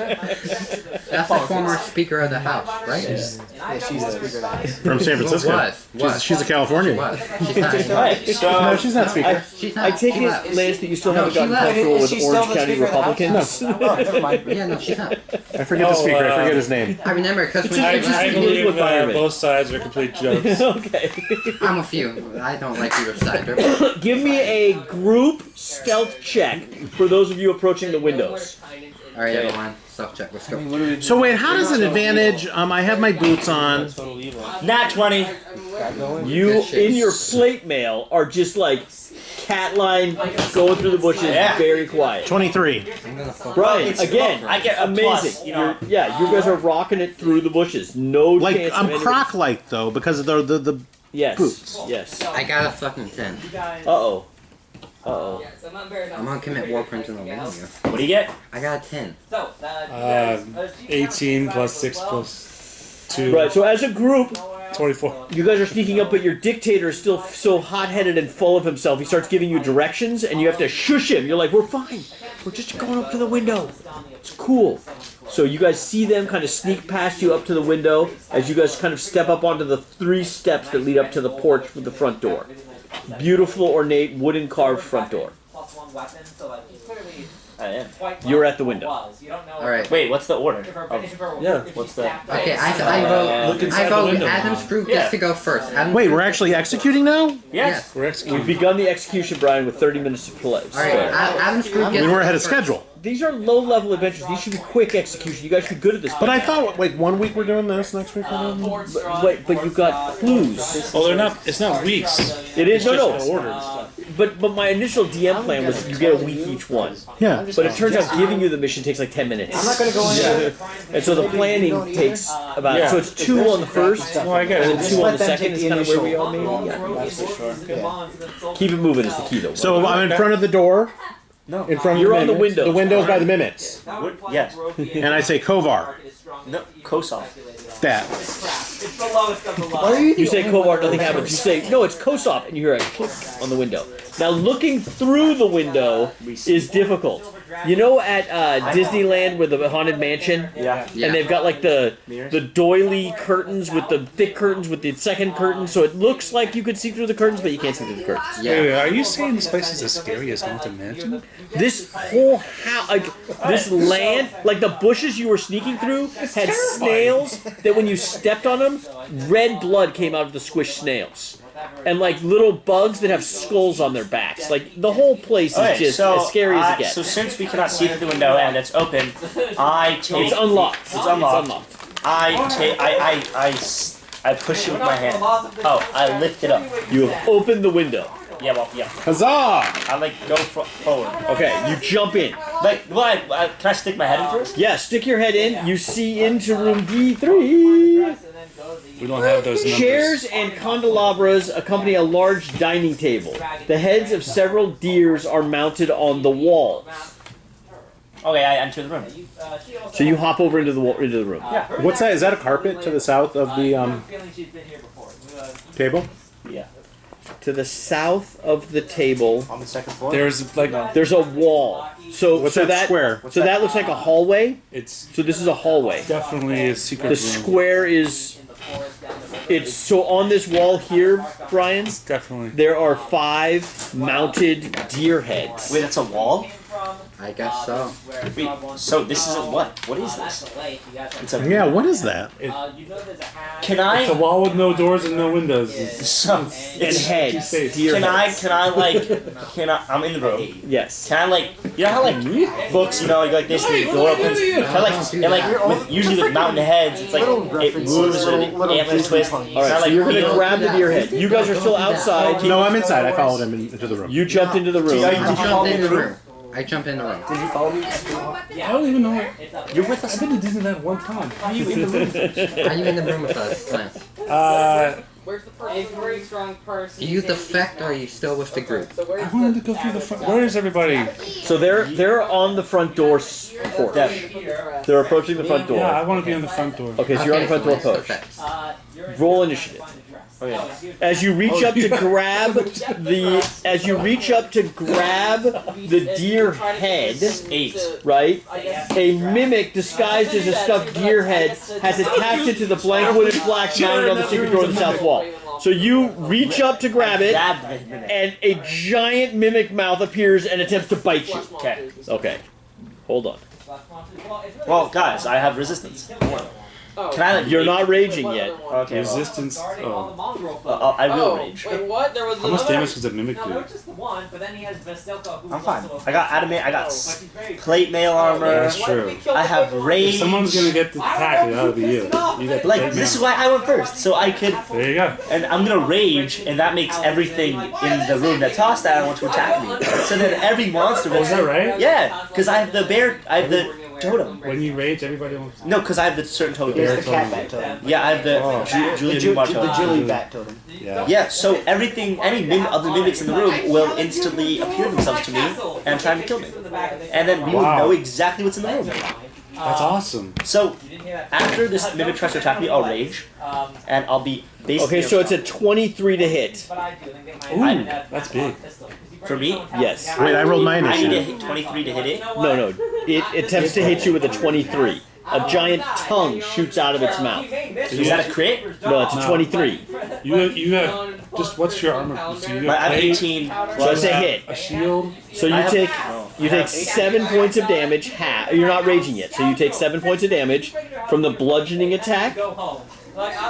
That's the former Speaker of the House, right? Yeah, she's the speaker of the house. From San Francisco. She's a Californian. She's not anymore. Right, so No, she's not speaker. She's not. I take she it, left. Lance, that you still No, haven't she gotten left. comfortable Is with she still Orange the County Speaker of the House? Republicans. Oh, never mind. Yeah, no, she's not. I forget the speaker. I forget his name. I remember because when I, she just I left, believe environment. both sides are complete jokes. Okay. I'm with you. I don't like either side. Give me a group stealth check for those of you approaching the windows. All right, everyone, self check. Let's go. So wait, how does an advantage? I have my boots on. Nat 20. You, Good shit. in your plate mail, are just like catline going through the bushes, Yeah. very quiet. 23. I'm gonna fuck. Brian, again, I get a amazing. plus, you know. Yeah, you guys are rocking it through the bushes. No Like chance. I'm of any- croc-like though because of the Yes. boots. Yes. I got a fucking 10. Uh-oh. Uh-oh. I'm gonna commit war crimes in the land here. What do you get? I got a 10. 18 plus 6 plus 2. Right, so as a group, 24. you guys are sneaking up, but your dictator is still so hot-headed and full of himself. He starts giving you directions, and you have to shush him. You're like, we're fine. We're just going up to the window. It's cool. So you guys see them kind of sneak past you up to the window as you guys kind of step up onto the 3 steps that lead up to the porch with the front door. Beautiful, ornate, wooden carved front door. I am. You're at the window. Alright. Wait, what's the order? Yeah. What's the... Okay, I Look vote. inside I the vote window. Adam's group gets to go first. Adam, Wait, we're actually executing now? Yes. We're We've executing. begun the execution, Brian, with 30 minutes to play. Alright, Adam's group I gets mean, we're ahead of first. schedule. These are low-level adventures. These should be quick execution. You guys should be good at this. But I thought, like, 1 week we're doing this, next week we're doing this. But you've got clues. Oh, they're not. It's not weeks. It is It's no. just order and stuff. But my initial DM plan was you get a week each one. Yeah. But it turns out giving you the mission takes like 10 minutes. I'm not going to go into And so the planning takes about Yeah. so it's 2 on the first, No, I get and it. then 2 on the Let them second. take Is the kind of where we initial. are, maybe. Yeah. That's for sure. Keep it moving is the key, though. So I'm in front of the door. No. In front of You're the on the mimics. window. The window's by the mimics. Yes. And I say Kovar. No, Kosov. That. It's the lowest of the low. What are you You say Kovar, nothing happens. You say, no, it's Kosop, and you hear a click on the window. Now, looking through the window is difficult. You know at Disneyland with the Haunted Mansion? Yeah. And they've got like the doily curtains with the thick curtains with the second curtain, so it looks like you could see through the curtains, but you can't see through the curtains. Wait, are you saying this place is as scary as Haunted Mansion? This whole house, like this land, like the bushes you were sneaking through had snails that when you stepped on them, red blood came out of the squished snails. And like little bugs that have skulls on their backs. Like the whole place is just as scary as it gets. So since we cannot see through the window and it's open, I take. It's unlocked. It's unlocked. I push it with my hand. Oh, I lift it up. You have opened the window. Yeah, well, yeah. Huzzah! I like go forward. Okay, you jump in. Like, can I stick my head in first? Yeah, stick your head in. You see into room D3. We don't have those numbers. Chairs and candelabras accompany a large dining table. The heads of several deers are mounted on the walls. Okay, I enter the room. So you hop over into the room. Yeah. What's that? Is that a carpet to the south of the table? Yeah. To the south of the table, On the second floor? There's like there's a wall. So What's so that square? So that looks like a hallway. it's So this is a hallway. definitely a secret The room. square is. It's so on this wall here, Brian. Definitely. There are 5 mounted deer heads. Wait, that's a wall? I guess so. Wait, so this is a what? What is this? It's a. Yeah, what is that? Can It's a I? wall with no doors and no windows. So And it's. heads. Deer Can I? heads. Can I like? Can I? I'm in the room. Yes. Can I like? You know how like books, you know, like this, and the door opens. Can I like? And like with, usually with mountain heads, it's like it moves or the antlers twist. All right. So you're gonna grab the deer head. You guys are still outside. No, I'm inside. I followed him into the room. You jumped into the room. I jump in the room. I jump in the room. Did you follow me? I don't even know. You're with us. I've been to Disneyland one time. Are you in the room? Are you in the room with us, Lance? Where's the person? A very strong person. Do you defect or are you still with the group? So where's I wanted to go through the front. Where is everybody? So they're on the front door porch. They're approaching the front Yeah, I door. want to be on the front door. Okay, so you're on the front door Lance post. defects. Roll initiative. As you reach up to grab the deer head, 8. right? A mimic disguised as a stuffed deer head has attached it to the blank wooden plaque mounted on the secret door of the south wall. So you reach up to grab it, Grab the minute. and a giant mimic mouth appears and attempts to bite you. Okay. Okay. Hold on. Well, guys, I have resistance. Can I? Like, You're not raging yet. Okay. Resistance. Oh. I will rage. Wait, what? There was How much another- damage does a mimic No, do? not just the one, but then he has Veselka, who I'm fine. also I got adamant. I got plate mail armor. That's true. I have rage. If someone's gonna get attacked, it'll be you. You got the Like big this is man. why I went first, so I could. There you go. And I'm gonna rage, and that makes everything in the room that tossed that I want to attack me. So then every monster will. Is that right? Yeah, because I have the bear. I have the totem. When you rage, everybody wants. No, because I have the certain totem. Here's the cat bat totem. Yeah, I have the Julie Newmar The totem. Julie bat totem. Yeah. Yeah, so everything, any other mimics in the room will instantly appear themselves to me and try to kill me. And then we will Wow. know exactly what's in the room. That's awesome. So, after this mimic tries to attack me, I'll rage, and I'll be basically... Okay, so it's a 23 to hit. Ooh, that's big. For me, Yes. Wait, I rolled my I need to initiative. hit 23 to hit it. No. It attempts to hit you with a 23. A giant tongue shoots out of its mouth. Is that a crit? No, it's a 23. You have just what's your armor? So you I have have plate, 18 So plus... it's a hit. a shield. So you take 7 points of damage. You're not raging yet. So you take 7 points of damage from the bludgeoning attack,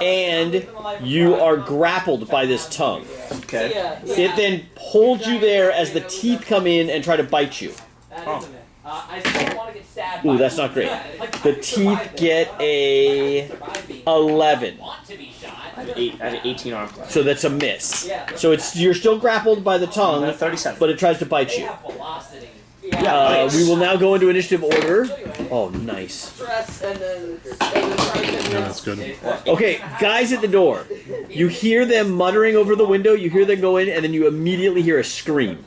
and you are grappled by this tongue. Okay. It then holds you there as the teeth come in and try to bite you. Ooh, that's not great. The teeth get a 11. I have 18 arm class. So that's a miss. So you're still grappled by the tongue, 37. but it tries to bite you. Nice. We will now go into initiative order. Oh, nice. That's good. Okay, guys at the door. You hear them muttering over the window, you hear them go in, and then you immediately hear a scream.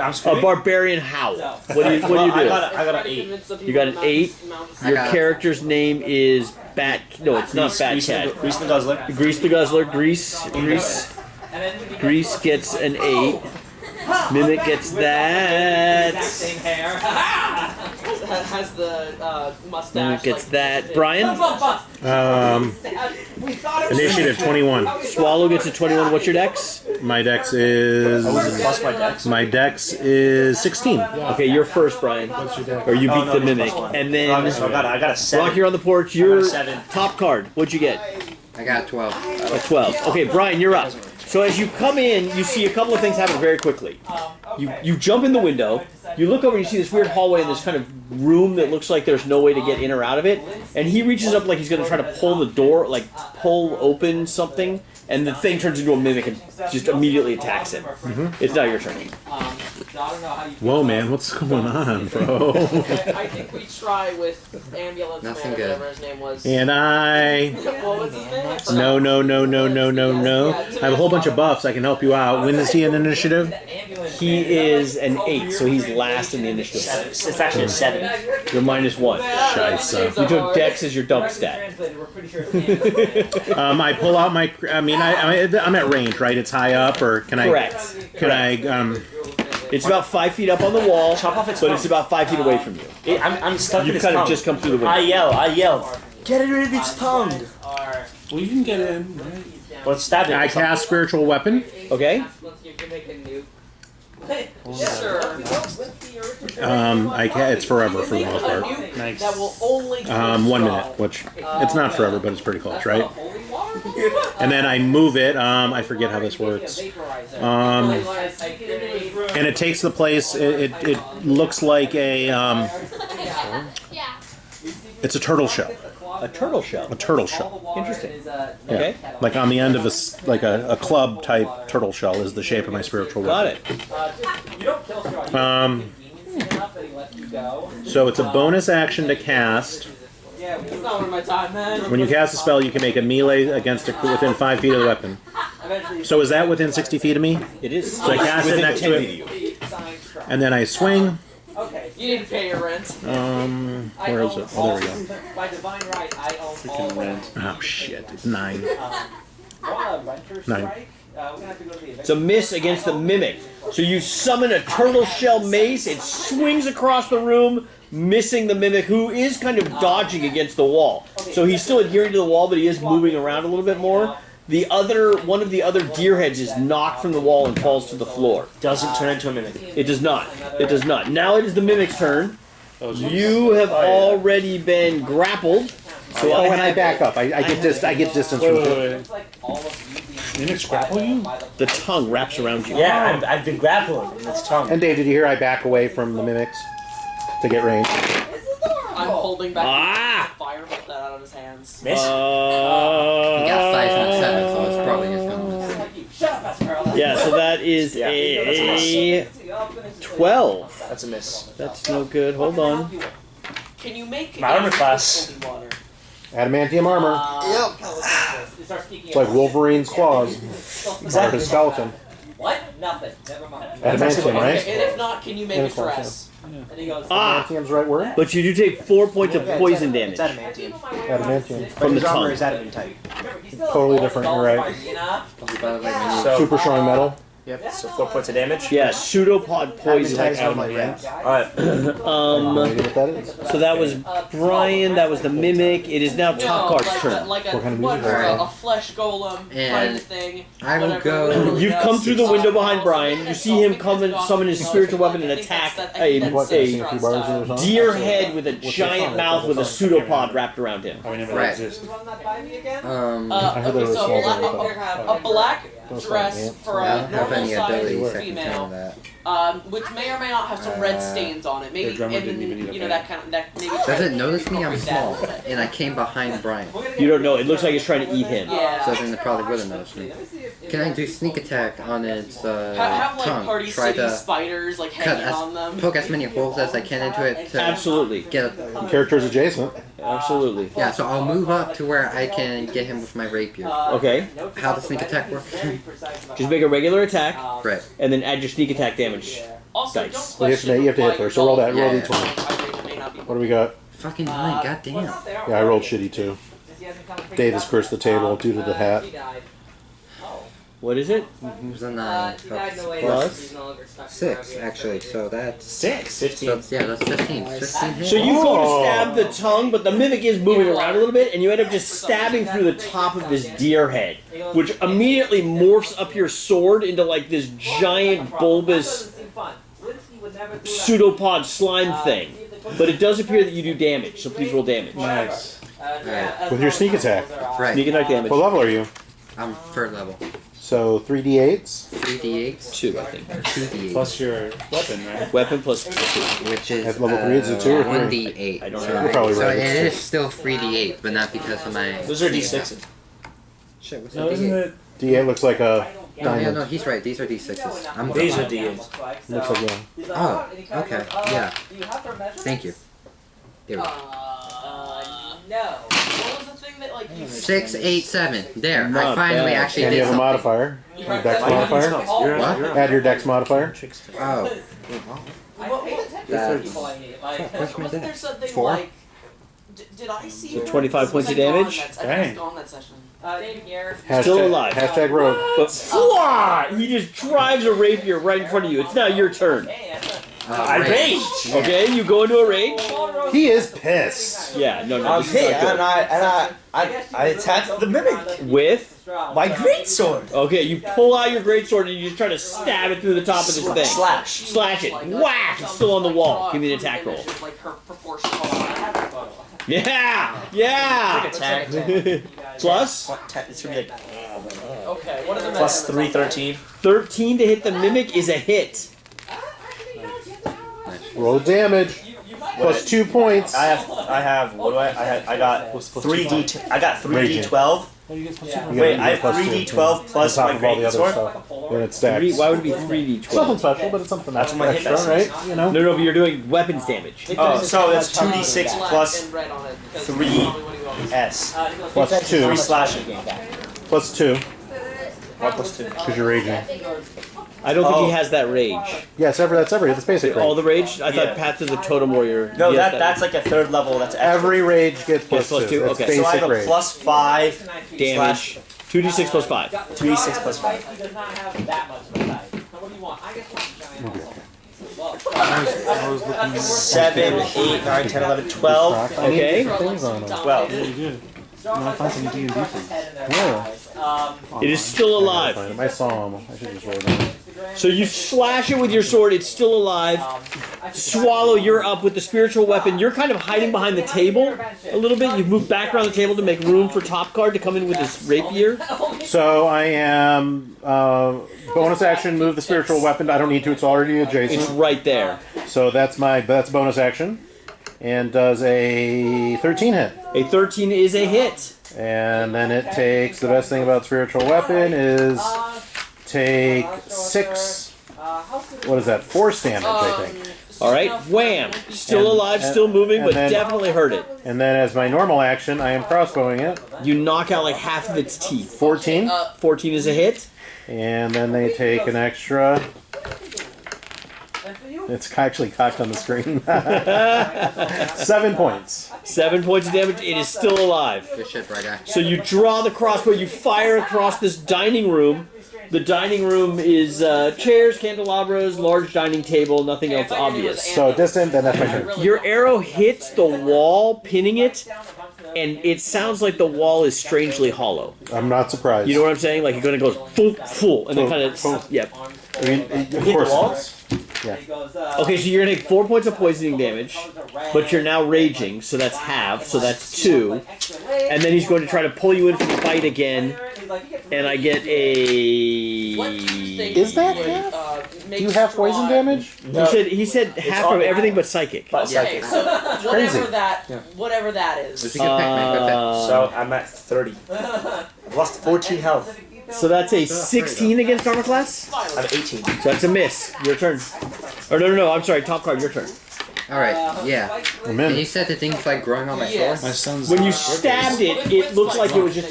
I'm A screwed. barbarian howl. What do you do? I got an 8. You got an 8. Your character's name is Bat. No, it's not Batcat. Grease the Guzzler. Grease the Guzzler. Grease gets an 8. Mimic gets that. Same hair. Has the mustache. Mimic gets that. Brian? Initiative 21. Swallow gets a 21. What's your dex? My dex is. Plus my dex. My dex is 16. Okay, you're first, Brian. Or you beat the Mimic. And then. I got a 7. Rock, you're on the porch. You're 7. top card. What'd you get? I got 12. A 12. Okay, Brian, you're up. So as you come in, you see a couple of things happen very quickly. You jump in the window, you look over and you see this weird hallway and this kind of room that looks like there's no way to get in or out of it. And he reaches up like he's going to try to pull the door, like pull open something, and the thing turns into a mimic and just immediately attacks him. It's now your turn. Whoa, man, what's going on, bro? I think we try with ambulance Nothing man, good. whatever his name was. And I. What was his name? No. I have a whole bunch of buffs. I can help you out. When is he in initiative? He is an 8, so he's last in the initiative. It's actually a 7. You're -1. Scheisse. You took Dex as your dump stat. I pull out my. I mean, I'm at range, right? It's high up, or can I? Correct. Can I? It's about 5 feet up on the wall, Chop off its but tongue. it's about 5 feet away from you. I'm stuck in You've its kind tongue. of just come through the I window. yell. Get rid of its tongue. Well, you can get in. Right? Well, it's stabbing. I cast spiritual weapon. Okay? Sure. It's forever for the most part. Nice. That will only 1 minute, which it's not forever, but it's pretty close, right? And then I move it. I forget how this works. And it takes the place. It looks like a. It's a turtle shell. A turtle shell. A turtle shell. Interesting. Yeah. Okay. Like on the end of a club type turtle shell is the shape of my spiritual Got weapon. it. So it's a bonus action to cast. It's not worth my time, man. When you cast a spell, you can make a melee against within 5 feet of the weapon. So is that within 60 feet of me? It is. So I cast it Within next 10 to feet of it, you. and then I swing. Okay, you need to pay your rent. Where is it? Oh, there we go. By divine right, I own all Rent. Oh shit! It's 9. 9. It's a miss against the Mimic. So you summon a turtle shell mace, it swings across the room, missing the Mimic, who is kind of dodging against the wall. So he's still adhering to the wall, but he is moving around a little bit more. One of the other deer heads is knocked from the wall and falls to the floor. Doesn't turn into a mimic. It does not. It does not. Now it is the Mimic's turn. You have already been grappled. So when I back up, I get distance from the. Mimics grapple you? The tongue wraps around you. Yeah, I've been grappling in its tongue. And Dave, did you hear I back away from the mimics to get range? I'm holding back Ah! the fire, put that out of his hands. Miss? He got 5 and 7, so it's probably just gonna. Yeah, so that is a 12. That's a miss. That's no good. Hold on. Can you make My armor class. Adamantium armor. It's like Wolverine's claws. Or his skeleton. What? Nothing. Never mind. Adamantium, right? And if not, can you make a dress? And he goes, Adamantium's the right word? But you do take 4 points of poison It's damage. adamantium. Adamantium. From the His armor tongue. is adamantite. Totally different, you're right. So, Super strong metal. Yep. so 4 points of damage. Yeah, pseudopod poison. Adamantite is one of my rings. Alright. Maybe what that is. So that was Brian, that was the Mimic. It is now Top Guard's turn. Like a, What kind of what, music? a flesh golem kind And of thing. I will whatever, go- whatever he You've does. come through the window behind Brian. You see him come and summon his spiritual weapon and attack a What, a few bars in or something? deer head with a giant mouth with a pseudopod wrapped around him. Oh, we never Right. exist. I heard there was so small a black dress for I a don't have normal any sized abilities that can tell female, that. which may or may not have some red stains on it. Maybe Their drummer didn't even need a you know bed. that kind of that maybe. Does it notice me? I'm small, and I came behind Brian, You don't know. It looks like it's trying to eat him. Yeah. so then it probably would have noticed me. Can I do sneak attack on its Have like tongue? Party Try City to spiders like cut hanging on them. poke as many holes as I can into it to Absolutely. get a. Characters adjacent. Absolutely. Yeah, so I'll move up to where I can get him with my rapier. Okay. How does sneak attack work? Just make a regular attack Right. and then add your sneak attack damage. dice. You have to hit first. So roll that. Roll Yeah. d20. What do we got? Fucking 9, goddamn. Yeah, I rolled shitty too. Dave has cursed the table due to the hat. What is it? It was a 9. Plus? 6, actually, so that's... 6. 15. So, yeah, that's 15. 15 hits. So you go to stab the tongue, but the mimic is moving around a little bit, and you end up just stabbing through the top of this deer head, which immediately morphs up your sword into like this giant bulbous pseudopod slime thing. But it does appear that you do damage, so please roll damage. Nice. With your sneak attack. Right. Sneak attack damage. What level are you? I'm 3rd level. So 3d8s. 3d8s. 2, I think. 2d8s. Plus your weapon, right? Weapon plus 2. Which is At level 3, is it 2 or 3? 1d8. I don't So, know. You're probably so right. it is still 3d8, but not because of my... Those are d6s. Shit, what's No, a isn't d8? it? D8 looks like a No, diamond. yeah, no, he's right. These are d6s. I'm These dumb. are d8s. Looks like a... Oh, okay. Yeah. Thank you. There we go. No. What was the thing that like you 6, 8, 7. There. I Not finally bad. actually And you did have a something. modifier. Your dex modifier. What? Add your dex modifier. Oh. That's... What's my there dex? something 4? like? Did I see? So 25 points of damage? Dang. Gone that session. Same here. Still alive. Hashtag rogue. But fwah! He just drives a rapier right in front of you. It's now your turn. I rage. Okay, you go into a rage. He is pissed. Yeah, no, I'm this is hit, not good. and I attacked the mimic. With? My greatsword. Okay, you pull out your greatsword and you just try to stab it through the top of this thing. Slash. Slash it. Whack! It's still on the wall. Give me an attack roll. Yeah! Yeah! Attack. Plus? It's gonna be like Okay, what are the plus 3, 13. 13 to hit the mimic is a hit. Roll damage. Plus 2 points. I have. What do I got 3d. I got 3d12. You gotta Wait, do I have plus 2, 3d12 plus on my top of all the other greatsword. stuff. Then it stacks. Why would it be 3d12? Something special, but it's something That's what my hit extra, dice is. right? You know. No, but you're doing weapons damage. Oh, so that's 2d6 plus 3s. Plus 2. 3 slashing. Plus 2. Why plus 2? Because you're raging. I don't think he has that rage. Yes, that's every. That's basic rage. All the rage? I Yeah. thought Path of the Totem Warrior. No, he has that's like a 3rd level. That's extra. Every rage gets plus plus 2, 2. That's okay. basic So I have a rage. plus 5 damage. 2d6 plus 5. 3d6 plus 5. I was looking 7, 8, 9, 10, 11, 12. Okay. Things on them. 12. really good. You want to find some D&D, please? Yeah. It is still alive. I saw him. I should just roll down. So you slash it with your sword, it's still alive. Swallow, you're up with the spiritual weapon. You're kind of hiding behind the table a little bit. You've moved back around the table to make room for Top Guard to come in with his rapier. So I am bonus action. Move the spiritual weapon. I don't need to. It's already It's adjacent. right there. So that's bonus action, and does a 13 hit. A 13 is a hit. And then it takes, the best thing about spiritual weapon is take 6, what is that, force damage, I think. Alright, wham. Still And- alive, still moving, and but then- definitely hurt it. And then as my normal action, I am crossbowing it. You knock out like half of its teeth. 14. 14 is a hit. And then they take an extra... It's actually cocked on the screen. 7 points. 7 points of damage. It is still alive. Good shit, bro, guy. So you draw the crossbow, you fire across this dining room. The dining room is chairs, candelabras, large dining table, nothing else obvious. So distant, then that's my turn. Your arrow hits the wall, pinning it, and it sounds like the wall is strangely hollow. I'm not surprised. You know what I'm saying? Like it kind of goes full, full, and then kind of, yep. I mean, of course. Yeah. Okay, so you're gonna take 4 points of poisoning damage, but you're now raging, so that's half, so that's 2. And then he's going to try to pull you in for the fight again, and I get a... Is that half? Do you have poison damage? He said half of everything but psychic. Okay, so Crazy. whatever that It's is. a good pick, man. Good pick. So I'm at 30. I've lost 14 health. So that's a 16 against armor class? I'm at 18. So that's a miss. Your turn. Or no, I'm sorry, top card, your turn. Alright, yeah. I'm And in. you said the thing's like growing on my sword? My son's. When you stabbed it, it looked like it was just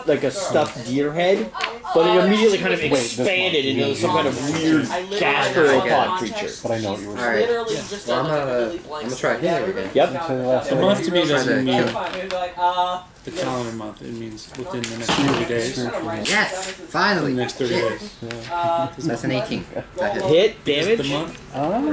like a stuffed deer head, but it immediately kind of expanded into some kind of weird gastropod creature. But I know what you were saying. Alright. Well, I'm gonna try healing again. Yep. The month to me doesn't mean kill. the calendar month. It means within the next 30 days. Yes! Finally! The next 30 days. That's an 18. That hit. Hit, The damage. month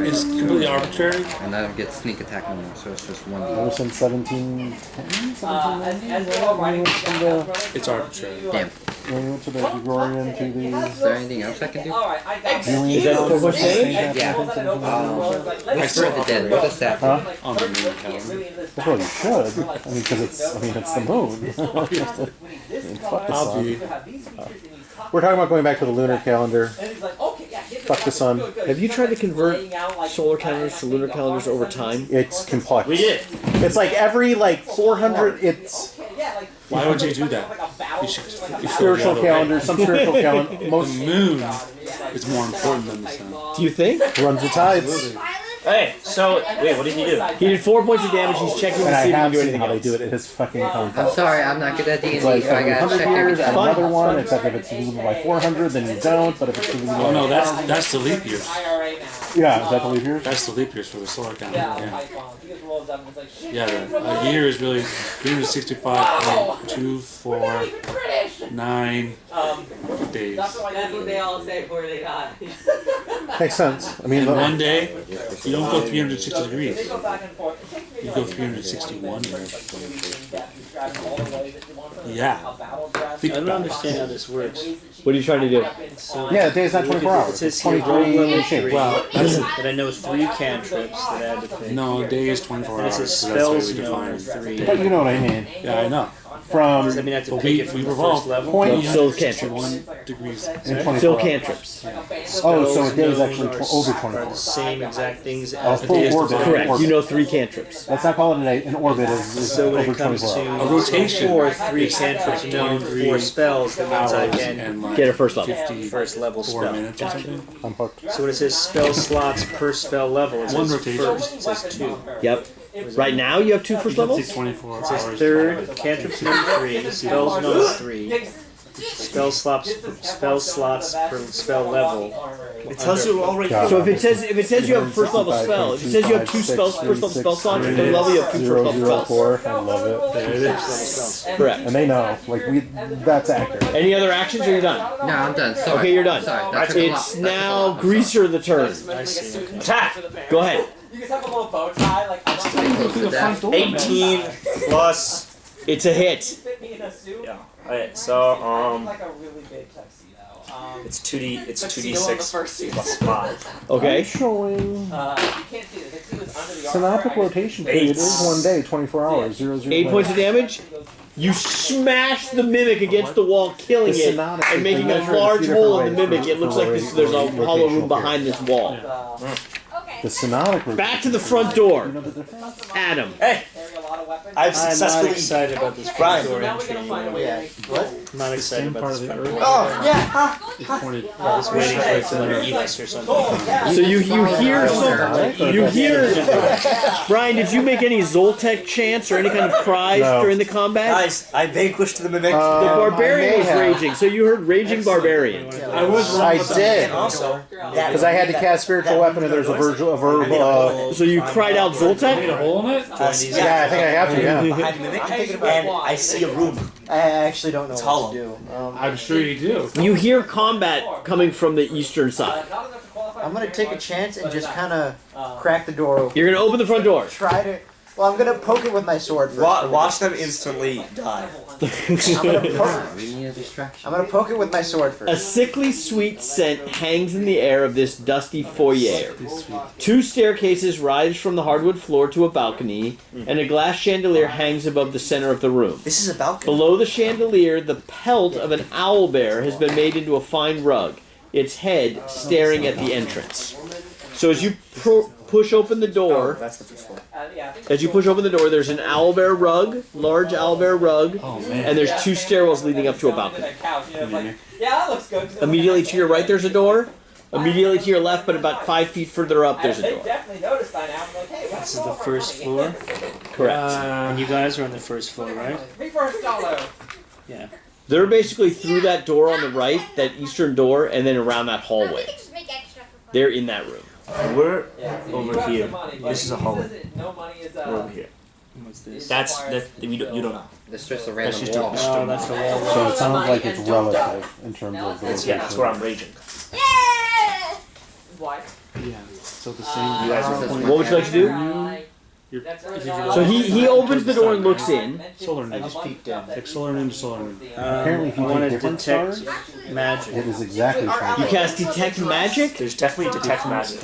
is completely arbitrary. And I don't get sneak attack no more, so it's just one. Ever since 1710, 1790, It's arbitrary. Damn. when we went to the Gregorian to the... Is there anything else I can do? Is that for push damage? Yeah. I struck the dead. What is that? Huh? On the moon calendar. Well, you should. I mean, because it's the moon. Fuck the I'll sun. be. We're talking about going back to the lunar calendar. Fuck the sun. Have you tried to convert solar calendars to lunar calendars over time? It's complex. We did. It's like every 400. It's Why would you do that? You should. spiritual calendar. Some spiritual calendar. The Most moon is more important than the sun. Do you think? runs the tides. Hey, so wait, what did he do? He did 4 points of damage. He's checking to And I see if he can have do seen anything how they else. do it. It is fucking I'm complex. sorry, I'm not good at D&D, It's like so I every gotta 100 check years everything. and another one, except if it's divisible by 400, then you don't. But if it's divisible Oh by... no, that's the leap years. Yeah, is that the leap years? That's the leap years for the solar calendar. Yeah. Yeah, a year is really 365.249 days. That's what they all say before they die. Makes sense. I mean, In one day, you don't go 360 degrees. You go 361 degrees. Yeah. I don't understand how this works. What are you trying to do? So yeah, the day's not 24 it hours. says It's here, roll 23 level shape. 3. Wow. But I know 3 cantrips that I had to pick. No, a day is 24 And it hours. says So that's the way spells we known define are it. 3. But you know what I mean. Yeah, I know. From Does that mean I have to But pick we- it from we the revolve first level? point Still cantrips. 1 degrees. in 24 Still hours. cantrips. Oh, so a day is Spells actually known over are 24. the same exact things Oh, as the full days orbit. Correct. Orbit. You know 3 cantrips. Let's not call it an orbit. Is So when over it comes 24 to hours. A rotation. 3 cantrips known 4 spells, that means I Hours can and like Get a first level. 54 first level spell. minutes or something. I'm hooked. So when it says spell slots per spell level, it One says rotation. first, it says 2. Yep. Right now you have 2 first levels? 24 It says hours. third, cantrips number 3, spells number 3, spell slots per spell level. It tells you all right God. So if it says you have a first level spell, if it says you have 2 spells first level spell slots, then level you have 2 first level spells. 004. I love it. There it is. Correct. And they know. Like, that's accurate. Any other actions or you're done? No, I'm done. Sorry. Okay, you're done. Sorry. That took a lot. It's That took a now lot. Greasier the turn. I see. Okay. attack. Go ahead. You just have a little bow tie, like I'm not Close to death. 18 plus. It's a hit. fit me in a suit. Yeah. Alright, so Like a really big tuxedo. it's 2d6 Tuxedo on the first season. plus 5. Okay. Showing You can't see it. The tuxedo's under the synoptic armor. rotation period is 1 day, 24 hours, 0, 0. 8 points of damage. You smash the mimic against the wall, killing The it, synoptic and making is a measured large 3 hole in the different mimic. ways It looks for like there's a rotational hollow room period. behind this wall. The synoptic rotation. Back to the front door. You know the difference? Adam. Hey, Carry a lot of weapons. I've I'm not successfully. excited about this Brian. door Now we're entry. gonna find a way Yeah. to make What? I'm not excited Same about part this of the front earth. door. Oh, yeah. I was waiting for it to like eat us or something. So you hear some, you hear. Brian, did you make any Zoltek chants or any kind of cries No. during the combat? Guys, I vanquished the mimic. The I barbarian may was have. raging, so you heard raging barbarian. I was wrong. I did. and also, Because I had to cast spiritual weapon and there's a verb. So you cried out Made a Zoltek? hole in it? Yeah, I think I have to. Yeah. behind the mimic, and I see a room. I actually don't know It's what hollow. to do. I'm sure you do. You hear combat coming from the eastern side. I'm gonna take a chance and just kind of crack the door open. You're gonna open the front door. Try to. Well, I'm gonna poke it with my sword first. Watch them instantly die. I'm gonna poke. We need a distraction. I'm gonna poke it with my sword A first. sickly sweet scent hangs in the air of this dusty foyer. 2 staircases rise from the hardwood floor to a balcony, and a glass chandelier hangs above the center of the room. This is a balcony. Below the chandelier, the pelt of an owl bear has been made into a fine rug, its head staring at the entrance. So as you push open the door, That's the first floor. there's an owl bear rug, large owl bear rug, Oh man. and there's 2 stairwells leading up to a balcony. Yeah, that looks good. Immediately to your right, there's a door. Immediately to your left, but about 5 feet further up, there's a They door. definitely noticed by now. I'm like, hey, This is the first floor. Correct. And you guys are on the first floor, right? Me first, Solo. Yeah. They're basically through that door on the right, that eastern door, and then around that hallway. They're in that room. We're over here. This is a hallway. We're over here. What's this? You don't know. It's just a That's random just wall. Oh, that's the wall. So it sounds like it's relative in terms of the location. Yeah, that's where I'm raging. Why? Yeah. So the same. You guys are What would you like to do? So he opens the door and looks in. Solar I Ninja. just peeked in. Take Solar Ninja, Solar Ninja. Apparently, if you I want take to different detect stars, magic. it is exactly You 24. cast Detect Magic? There's definitely detect magic.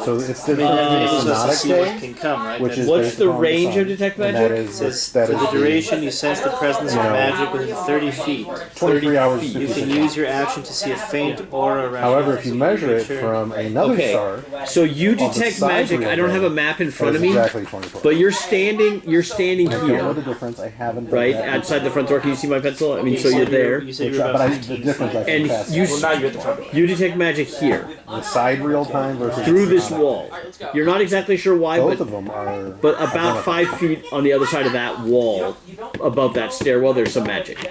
So it's I mean, different than you're the supposed to Synodic see what Day, can come, right? which is What's based the upon range sun, of Detect and Magic? That is, Says, that for is the duration, you sense the presence of You know, magic within 30 feet. 23 hours. You 50 can seconds. use your action to see a faint aura around. However, if you measure it creature. from another Okay, star, so you on the detect side magic. wheel I don't have a there, map in that front is of me, exactly 24. but you're standing I don't know here, the difference. I haven't done right that. outside the front door. Can you see my pencil? I mean, Okay, so you're there. You said Which, you're but about the 15 difference I feet. can And pass you Well, now you're at the front door. You detect magic here the side real time versus through the this Synodic. wall. You're not exactly sure why, Both but of them are. about identical. 5 feet on the other side of that wall, above that stairwell, there's some magic.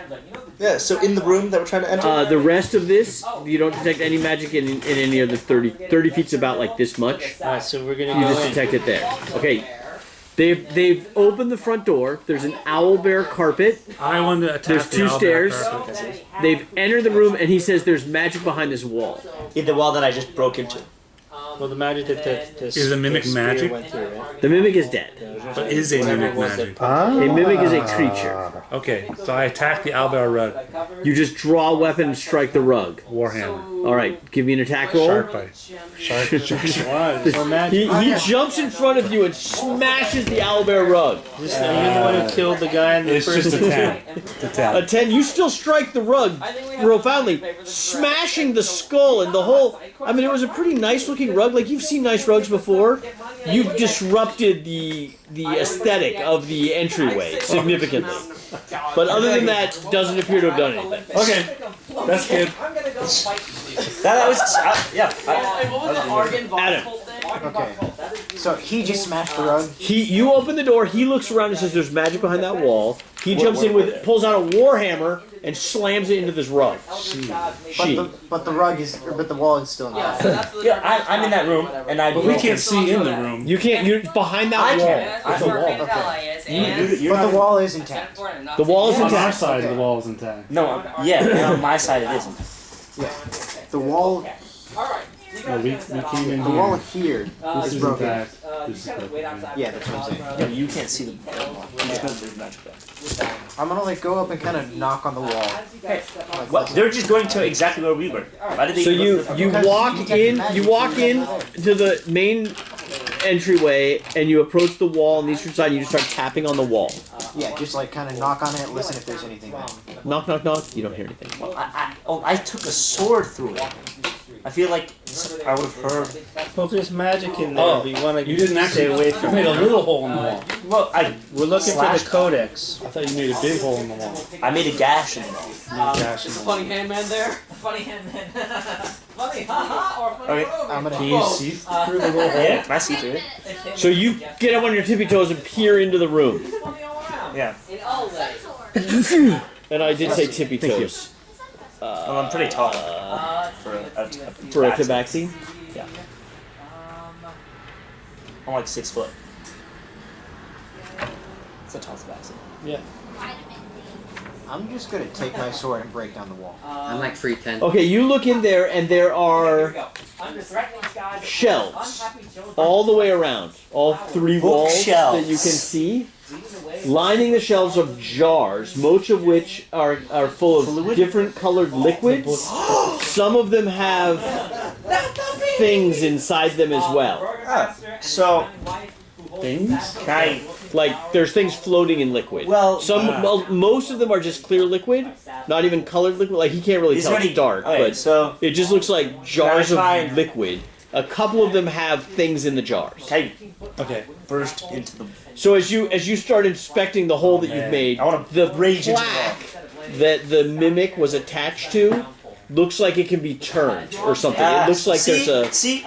Yeah, so in the room that we're trying to enter? The rest of this, you don't detect any magic in any of the 30. 30 feet's about like this much. Alright, so we're gonna You go just in. detect it there. Okay. They've opened the front door. There's an owl bear carpet. I want to attack There's the 2 owlbear stairs. carpet. They've entered the room, and he says there's magic behind this wall. In the wall that I just broke into. Well, the magic that Is the mimic spear magic? went through, right? The mimic is dead. But is a mimic magic? A mimic is a creature. Okay, so I attack the owlbear rug. You just draw a weapon and strike the rug. Warhammer. All right, give me an attack roll. Shark bite. Shark. Why? There's no magic. He jumps in front of you and smashes the owlbear rug. Just, are you the one who killed the guy in the It's first just a 10. It's a 10. A 10, you still strike the rug profoundly, smashing the skull and the whole. I mean, it was a pretty nice looking rug. Like, you've seen nice rugs before. You've disrupted the aesthetic of the entryway significantly. But other than that, doesn't appear to have done anything. Okay, that's good. That was, yeah. Adam, Okay. So he just smashed the rug. you open the door. He looks around and says, "There's magic behind that wall." He jumps in with, pulls out a warhammer and slams it into this rug. But the rug is, but the wall is still intact. Yeah, I'm in that room, and I. But we can't see in the room. You can't. You're behind that I wall. can't. It's a wall. But the wall is intact. The wall is On our intact. side, the wall is intact. No, yeah, and on my side it isn't. The wall, No, we came in the wall here. here This is is broken. intact. This is perfect. Yeah, that's what I'm saying. Yeah, you can't see the. You just know there's magic there. I'm gonna like go up and kind of knock on the wall. Well, they're just going to exactly where we were. Why did they? So you walk in to the main entryway and you approach the wall on the eastern side and you just start tapping on the wall. Yeah, just like kind of knock on it, listen if there's anything there. Knock, knock, knock. You don't hear anything. I took a sword through it. I feel like I would have heard. Well, there's magic in there. We want to You didn't stay actually. away You from made a it. little hole in the wall. Well, We're looking for the Slashed. Codex. I thought you made a big hole in the wall. I made a gash in the wall. Funny handman there. Funny handman. Funny, haha, or funny. Okay. I'm gonna. Can you see through the little hole? Yeah, can I see through it? So you get up on your tippy toes and peer into the room. Yeah. And I did say tippy toes. Well, I'm pretty tall For a tabaxi. Yeah. I'm like 6 foot. It's a tall tabaxi. Yeah. I'm just gonna take my sword and break down the wall. I'm like 310. Okay, you look in there and there are shelves all the way around. All 3 walls Bookshelves. that you can see. Lining the shelves of jars, most of which are full of different colored liquids. Some of them have things inside them as well. So, Things? can I? Like, there's things floating in liquid. Well, most of them are just clear liquid, not even colored liquid. Like, he can't really Is tell there it's any- dark, okay, but so it just looks like jars Can I of try- liquid. A couple of them have things in the jars. can Okay. I burst into the? So as you start inspecting the hole that you've made, I wanna the rage into the plaque that the mimic was attached to looks like it can be turned or something. It looks like see, there's a see.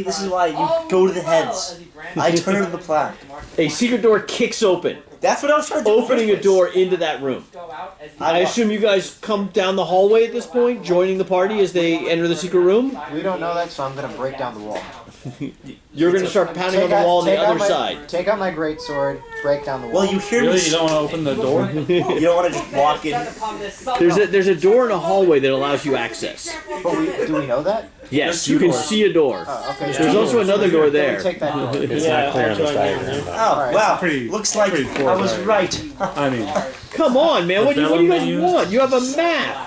This is why you go to the heads. I turn the plaque. A secret door kicks open, That's what I was trying to do. opening a door into that room. I assume you guys come down the hallway at this point, joining the party as they enter the secret room. We don't know that, so I'm gonna break down the wall. You're going to start pounding on the wall on the other side. Take out my greatsword, break down the wall. Well, you hear Really? me. You don't want to open the door? You don't want to just walk in. There's a door in a hallway that allows you access. But do we know that? Yes, you can see a door. Oh, okay. There's also another door there. Take that door. It's not clear on this diagram. Oh, wow. Pretty- Looks like pretty poor I was diagram. right. I mean, Come on, man. What do you guys menus? want? You have a map.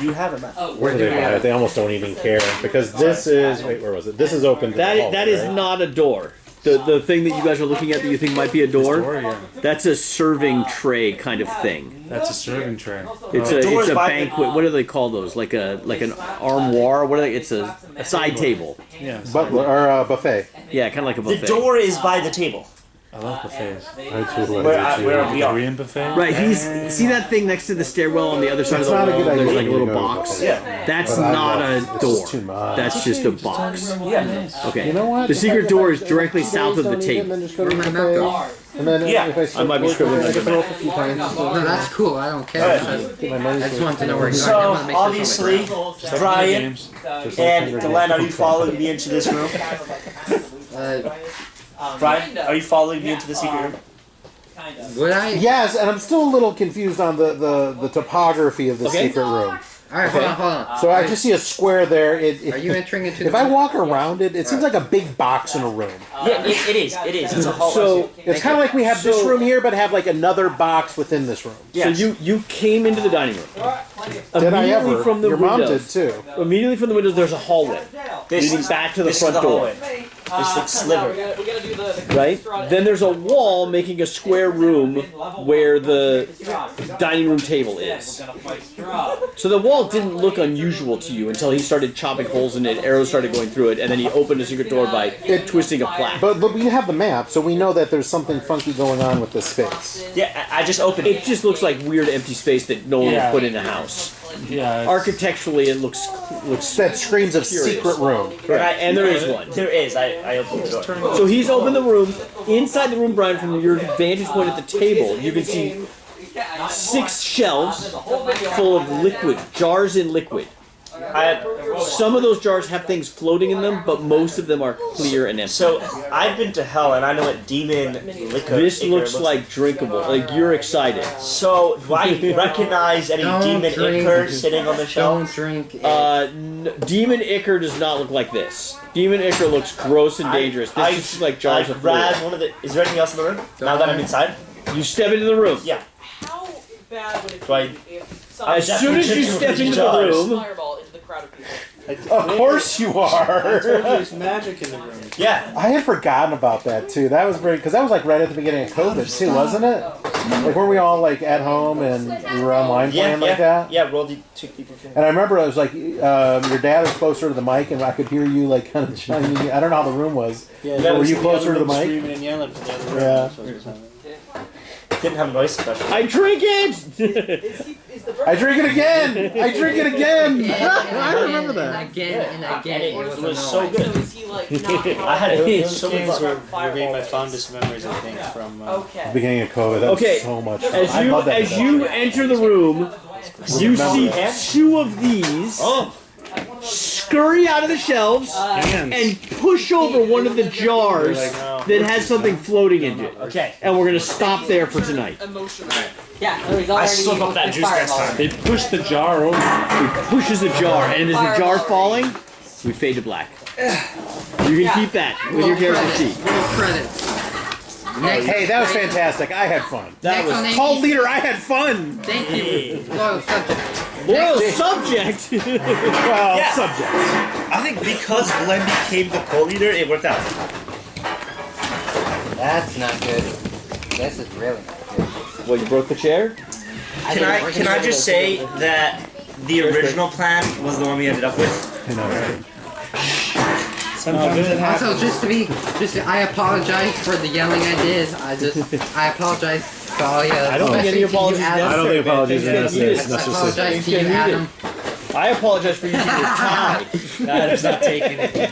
You have it, man. Where do they have it? They almost don't even care because this is. Wait, where was it? This is open to the hallway, That is right? not a door. The thing that you guys are looking at that you think might be a door, yeah. that's a serving tray kind of thing. That's a serving tray. It's a banquet. What do they call those? Like an armoire? What are they? It's a side table. Yeah. Butler or buffet. Yeah, kind of like a The buffet. door is by the table. I love buffets. Where we are. Korean buffet? Right, see that thing next to the stairwell on the other side It's of the not a wall? good There's idea like a little to go to box. buffet. Yeah. That's But I not love- a it's door. just too much. That's just a box. Yeah. Okay. You know what? The secret door is directly south of the table. Where'd my map go? And then Yeah. if I might be scribbling on your map. No, that's cool. I don't care. I just want to know where you're going. I So, want to make obviously, Brian Games. and Glenn, are you following me into this room? Brian, are you following me into the secret room? Would I? Yes, and I'm still a little confused on the topography of the Okay. secret room. Alright, hold on. So I just see a square there. Are you entering into If the... I walk around it, it seems like a big box in a room. Yeah, it is. It is. It's a hall. So, It's kind of like we have this room here, but have like another box within this room. Yes. so you came into the dining room. Did I Immediately ever? from the You're mounted windows. too. Immediately from the windows, there's a hallway leading back to the this front is the door. hallway. This like sliver. We gotta do the Right? Then there's a wall making a square room where the dining room table is. So the wall didn't look unusual to you until he started chopping holes in it, arrows started going through it, and then he opened a secret door by twisting a plaque. But we have the map, so we know that there's something funky going on with this space. Yeah, I just opened It it. just looks like weird empty space that no one Yeah. would put in a house. Yeah. Architecturally, it looks That screams of Curious. secret room. and there is one. There is. I opened the door. So he's opened the room. Inside the room, Brian, from your vantage point at the table, you can see 6 shelves full of liquid, jars in liquid. Some of those jars have things floating in them, but most of them are clear and empty. So I've been to hell, and I know what demon liquor. This ichor looks like drinkable. Like, you're excited. So do I recognize any Don't demon drink. ichor sitting on the Don't shelf? drink it. Demon ichor does not look like this. Demon ichor looks gross and dangerous. This just looks like jars of grab fluid. one of the. Is there anything else in the room? Now that I'm inside. You step into the room. Yeah. How bad would it Do I- be if As soon as you step into the a room, fireball into the crowd of people? Of course you are. There's magic in the room. Yeah. I had forgotten about that too. That was because that was like right at the beginning of COVID too, wasn't it? Like weren't we all like at home and we were online playing like that? Yeah. Roll the 2 people. And I remember it was like your dad was closer to the mic, and I could hear you like kind of chiming. I don't know how the room was. Yeah, But were you closer to the mic? Screaming and yelling from the other room. Yeah. That's what was happening. Didn't have a noise suppression. I drink it! I drink it again. I drink it again. I remember And that. again and again. And it was so annoying. good. So is he like knocking I had Those so many games were Fireball. gave my fondest memories, I think, from. Okay. Beginning of COVID. That Okay, was so much fun. As I you love that as stuff. you enter the room, you see 2 of these scurry out of the shelves and push over one of the jars that has something floating in it. Okay. And we're gonna stop there for tonight. Emotional. Yeah, so he's I already slip up that juice next time. They push the jar over. He pushes the jar, and as the jar falling, we fade to black. You can keep that with your character sheet. Little credits. Next, Hey, that was fantastic. I had fun. That Next on was the- Cult leader, I had fun. Thank you. Loyal subject. loyal subject. Well, Yeah. subject. I think because Glenn became the co-leader, it worked out. That's not good. This is really not good. Well, you broke the chair. Can I just say that the original plan was the one we ended up with? Also, I apologize for the yelling I did. I apologize for all you. I don't think any apologies I don't think apologies are necessary. I apologize to you, Adam. I apologize for using your tie. Adam's not taking it.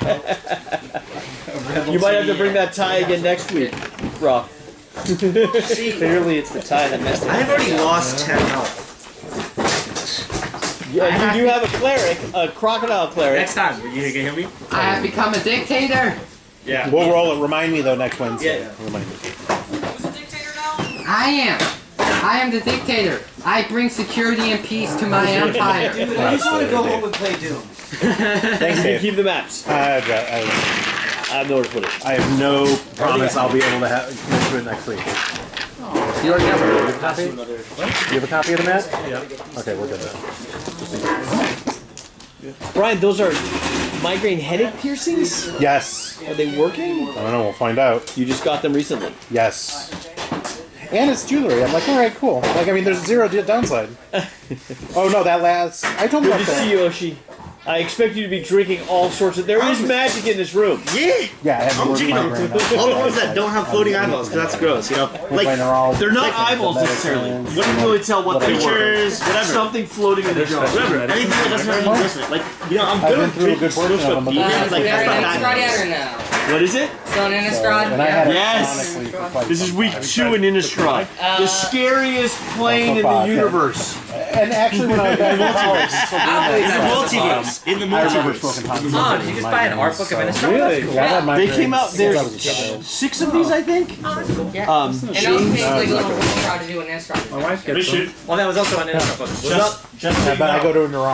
You might have to bring that tie again next week, Rock. Clearly, it's the tie that messed it up. I've already lost 10 health. Yeah, you do have a cleric, a crocodile cleric. Next time, you can hear me? I have become a dictator. Yeah. We'll roll it. Remind me though next Wednesday. Yeah. Remind me. Who's the dictator now? I am the dictator. I bring security and peace to my empire. I just want to go home and play Doom. Thanks, You Dave. keep the maps. I I have nowhere to put it. have no promise I'll be able to commit to it next week. You already have it. You have a copy? You have a copy of the map? Yeah. Okay, we're good then. Brian, those are migraine headache piercings? Yes. Are they working? I don't know. We'll find out. You just got them recently. Yes. And it's jewelry. I'm like, all right, cool. Like, I mean, there's zero downside. Oh no, that last. I told you Good about to see that. you, Yoshi. I expect you to be drinking all sorts of... There is magic in this room. Yeah! Yeah, I have I'm more drinking migraine. all the ones that don't have floating eyeballs, because that's gross, you know? Like, They're not eyeballs necessarily. You can really tell what they were. pictures, whatever. Something floating in the jar. Whatever. Anything that doesn't have any investment. Like, you know, I'm I've good been with through a good drinking portion of them, but Like, We're that's in not Innistrad that. or now? What is it? Still in Innistrad? And I had it Yes. sonically for quite This is some week time. 2 in Innistrad. The scariest plane in the universe. And actually, when I was back in college, we still doing In the that. multiverse. In the I remember multiverse. smoking hot. Did you just buy an art book of Innistrad? Really? Yeah, I had They came out, migraines since I there's was a child. 6 of these, I think. And that was basically what we're trying to do in Innistrad. My wife gets them. Well, that was also an Innistrad book. Yeah, but I go to a neurologist.